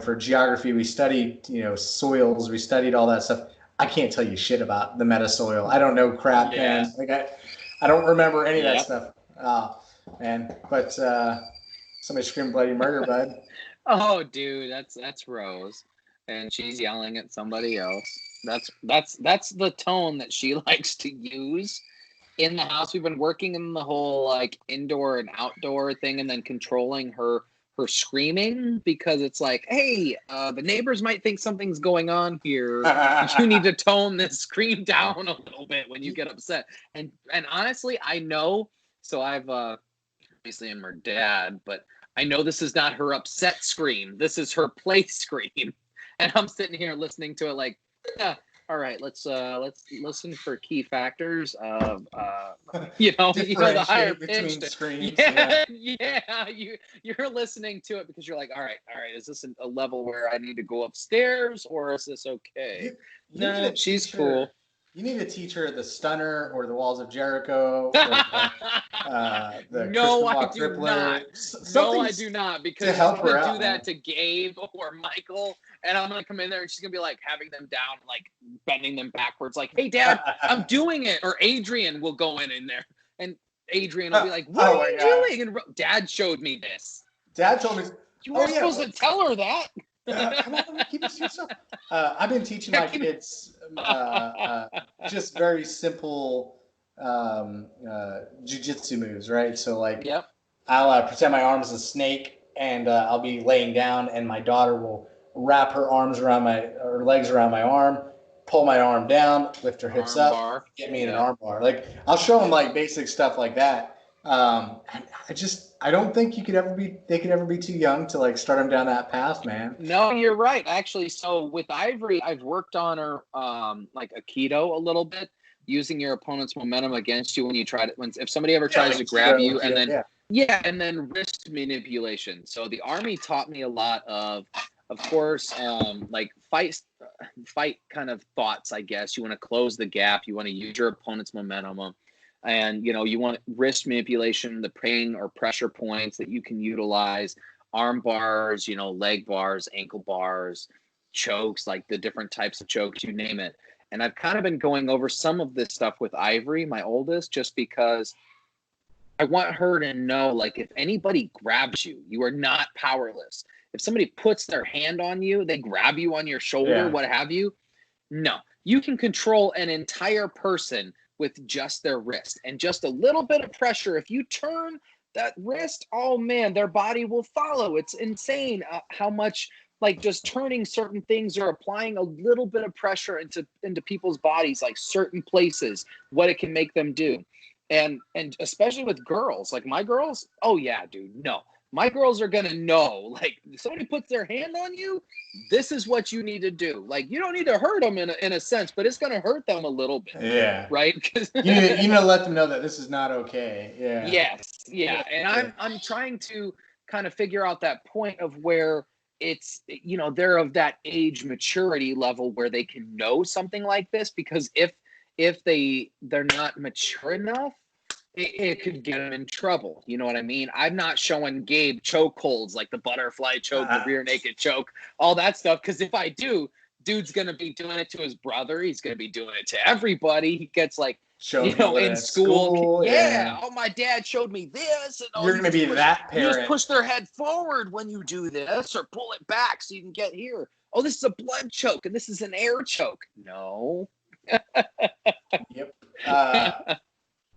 For geography, we studied, soils. We studied all that stuff. I can't tell you shit about the metasoil. I don't know crap, Yeah. man. Like I don't remember any of that Yep. stuff. Man. But somebody screamed bloody murder, bud. Oh, dude, that's Rose, and she's yelling at somebody else. That's the tone that she likes to use in the house. We've been working in the whole like indoor and outdoor thing, and then controlling her screaming, because it's like, hey, the neighbors might think something's going on here. You need to tone this scream down a little bit when you get upset. And honestly, I know. So I've obviously I'm her dad, but I know this is not her upset scream. This is her play scream, and I'm sitting here listening to it like, yeah. All right, let's listen for key factors of the higher pitched screams. Yeah. You're listening to it because you're like, all right, is this a level where I need to go upstairs, or is this okay? No, she's cool. You need to teach her the Stunner or the Walls of Jericho. Or the No, I do triplet. not. No, I do not, because she's going to do that to Gabe or Michael, and I'm going to come in there and she's going to be like having them down, like bending them backwards, like, hey, Dad, I'm doing it. Or Adrian will go in there, and Adrian will be like, what are you doing? And Dad showed me this. Dad told me. You weren't supposed to tell her that. Come on, keep it to yourself. I've been teaching my kids just very simple jujitsu moves, right? So like, yep. I'll pretend my arm is a snake, and I'll be laying down, and my daughter will wrap her legs around my arm, pull my arm down, lift her hips up, bar. Get me in an arm bar. Like, I'll show them like basic stuff like that. I don't think they could ever be too young to like start them down that path, man. No, you're right. Actually, so with Ivory, I've worked on her like Aikido a little bit, using your opponent's momentum against you when you if somebody ever tries to grab you, and then and then wrist manipulation. So the Army taught me a lot of course, like fight kind of thoughts, I guess. You want to close the gap, you want to use your opponent's momentum. And, you want wrist manipulation, the pain or pressure points that you can utilize, arm bars, leg bars, ankle bars, chokes, like the different types of chokes, you name it. And I've kind of been going over some of this stuff with Ivory, my oldest, just because I want her to know, like, if anybody grabs you, you are not powerless. If somebody puts their hand on you, they grab you on your shoulder, what have you. No, you can control an entire person with just their wrist, and just a little bit of pressure. If you turn that wrist, oh man, their body will follow. It's insane how much, like, just turning certain things or applying a little bit of pressure into people's bodies, like certain places, what it can make them do. And especially with girls, like my girls, oh yeah, dude, no. My girls are going to know, like, if somebody puts their hand on you, this is what you need to do. Like, you don't need to hurt them in a sense, but it's going to hurt them a little bit. Yeah. Right? you need to let them know that this is not okay. Yeah. Yes. Yeah. And I'm trying to kind of figure out that point of where it's, they're of that age maturity level where they can know something like this, because if they're not mature enough, it could get them in trouble. You know what I mean? I'm not showing Gabe choke holds, like the butterfly choke, the rear naked choke, all that stuff. Because if I do, dude's going to be doing it to his brother. He's going to be doing it to everybody. He gets like, in school. Yeah. Oh, my dad showed me this. And, you're going to be that parent. You just push their head forward when you do this, or pull it back so you can get here. Oh, this is a blood choke and this is an air choke. No. Yep.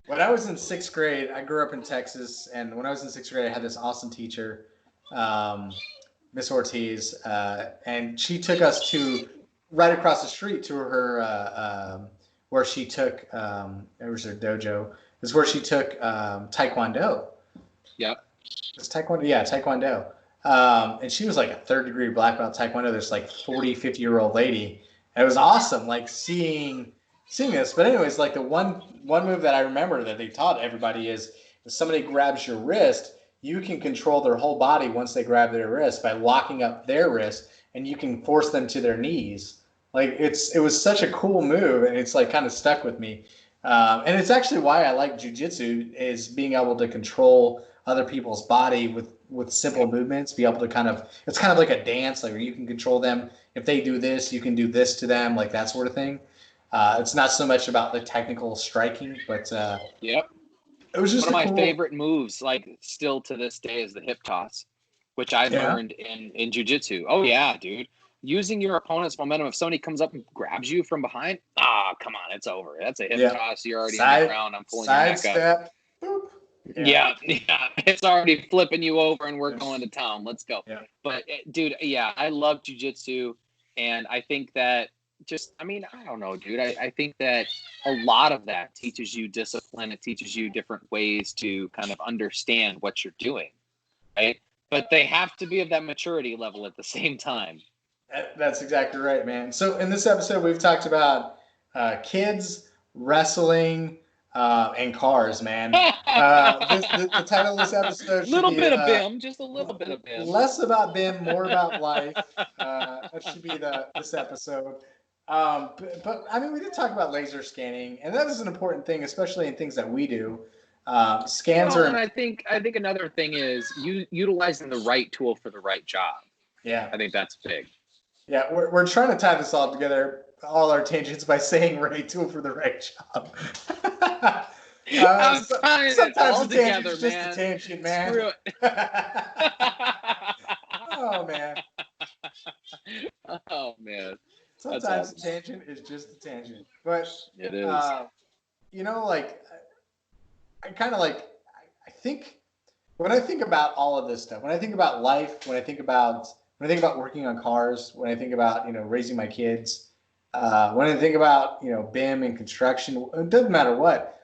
When I was in 6th grade, I grew up in Texas, and when I was in 6th grade, I had this awesome teacher, Miss Ortiz, and she took us to right across the street to her where she took it was her dojo. Is where she took Taekwondo. Yep. It's Taekwondo. Yeah, Taekwondo. And she was like a 3rd-degree black belt Taekwondo. This like 40, 50-year-old lady. And it was awesome, like seeing this. But anyways, like the one move that I remember that they taught everybody is if somebody grabs your wrist, you can control their whole body once they grab their wrist by locking up their wrist, and you can force them to their knees. Like it was such a cool move, and it's like kind of stuck with me. And it's actually why I like jujitsu, is being able to control other people's body with simple movements, be able to it's kind of like a dance, like where you can control them. If they do this, you can do this to them, like that sort of thing. It's not so much about the technical striking, but yep. It was just one of my cool... favorite moves, like still to this day, is the hip toss, which I learned in jiu-jitsu. Oh yeah, dude. Using your opponent's momentum. If somebody comes up and grabs you from behind, come on, it's over. That's a hip toss. You're already on the ground. I'm pulling your neck up. Boop. Yeah. It's already flipping you over, and we're going to town. Let's go. Yeah. But dude, I love jiu-jitsu, and I think that I don't know, dude. I think that a lot of that teaches you discipline. It teaches you different ways to kind of understand what you're doing, right? But they have to be of that maturity level at the same time. That's exactly right, man. So in this episode, we've talked about kids, wrestling, and cars, man. The title of this episode should be of BIM, just a little bit of BIM. Less about BIM, more about life. That should be this episode. But I mean, we did talk about laser scanning, and that is an important thing, especially in things that we do. Scans are. And I think another thing is utilizing the right tool for the right job. Yeah, I think that's big. Yeah, we're trying to tie this all together, all our tangents, by saying right tool for the right job. Sometimes a tangent is just a tangent, man. Screw it. Oh, man. Oh, man. Sometimes a tangent is just a tangent. But it is. Like, I think when I think about all of this stuff, when I think about life, when I think about working on cars, when I think about, raising my kids, when I think about, BIM and construction, it doesn't matter what.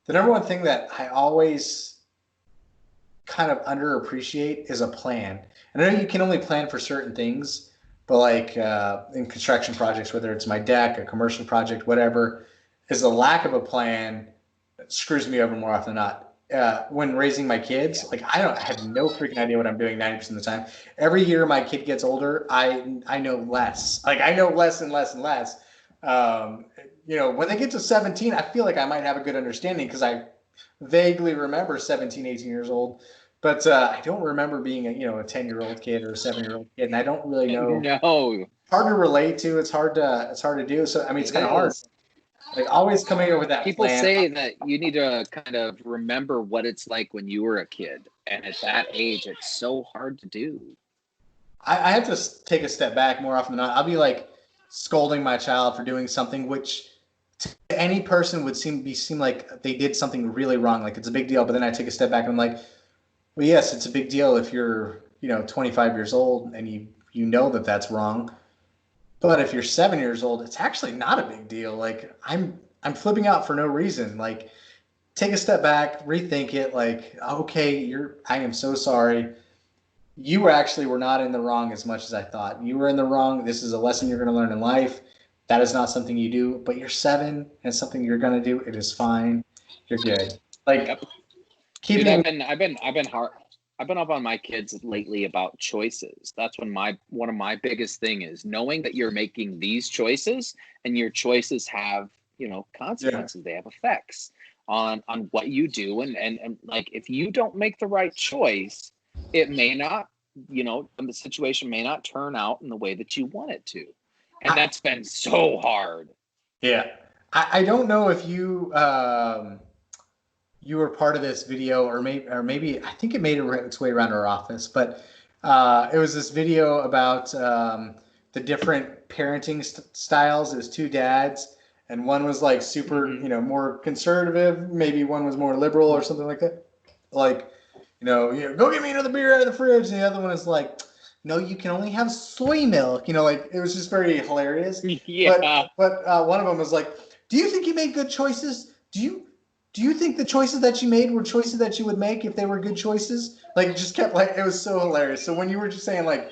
The number one thing that I always kind of underappreciate is a plan. And I know you can only plan for certain things, but like in construction projects, whether it's my deck, a commercial project, whatever, is a lack of a plan that screws me over more often than not. When raising my kids, like I have no freaking idea what I'm doing 90% of the time. Every year my kid gets older, I know less. Like I know less and less and less. When they get to 17, I feel like I might have a good understanding because I vaguely remember 17, 18 years old. But I don't remember being a 10-year-old kid or a 7-year-old kid, and I don't really know. No. Hard to relate to. It's hard to do. So I mean, it's kind of hard. Like always coming up with that People plan. say that you need to kind of remember what it's like when you were a kid, and at that age, it's so hard to do. I have to take a step back more often than not. I'll be like scolding my child for doing something which to any person would seem like they did something really wrong, like it's a big deal. But then I take a step back and I'm like, well, yes, it's a big deal if you're 25 years old and you know that that's wrong. But if you're 7 years old, it's actually not a big deal. Like I'm flipping out for no reason. Like take a step back, rethink it. Like, okay, I am so sorry. You were not in the wrong as much as I thought. You were in the wrong. This is a lesson you're going to learn in life. That is not something you do, but you're 7 and it's something you're going to do. It is fine. You're good. Like Dude, I've been hard. I've been up on my kids lately about choices. That's when one of my biggest thing is knowing that you're making these choices and your choices have, consequences. Yeah. They have effects on what you do. And like, if you don't make the right choice, it may not, the situation may not turn out in the way that you want it to. And that's been so hard. Yeah. I don't know if you were part of this video or maybe I think it made its way around our office, but it was this video about the different parenting styles. It was 2 dads, and one was like super, more conservative. Maybe one was more liberal or something like that. Like, go get me another beer out of the fridge. And the other one is like, no, you can only have soy milk. Like it was just very hilarious. Yeah. But one of them was like, do you think you made good choices? Do you think the choices that you made were choices that you would make if they were good choices? Like it just kept it was so hilarious. So when you were just saying like,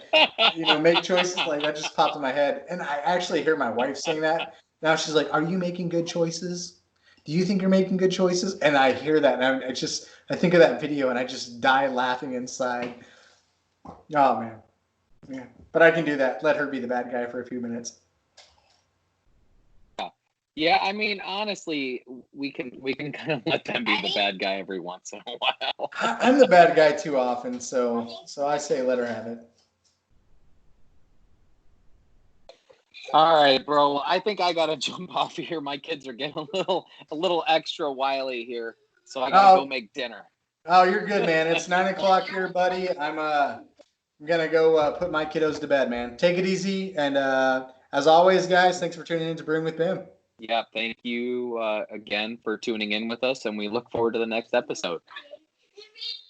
make choices, like that just popped in my head. And I actually hear my wife saying that. Now she's like, are you making good choices? Do you think you're making good choices? And I hear that and I think of that video and I just die laughing inside. Oh man. Yeah. But I can do that. Let her be the bad guy for a few minutes. Yeah, I mean, honestly, we can kind of let them be the bad guy every once in a while. I'm the bad guy too often, so I say let her have it. All right, bro. I think I gotta jump off here. My kids are getting a little extra wily here, so I gotta go Oh, make dinner. oh, you're good, man. It's 9 o'clock here, buddy. I'm gonna go put my kiddos to bed, man. Take it easy, and as always, guys, thanks for tuning in to Brewing with BIM. Yeah, thank you again for tuning in with us, and we look forward to the next episode.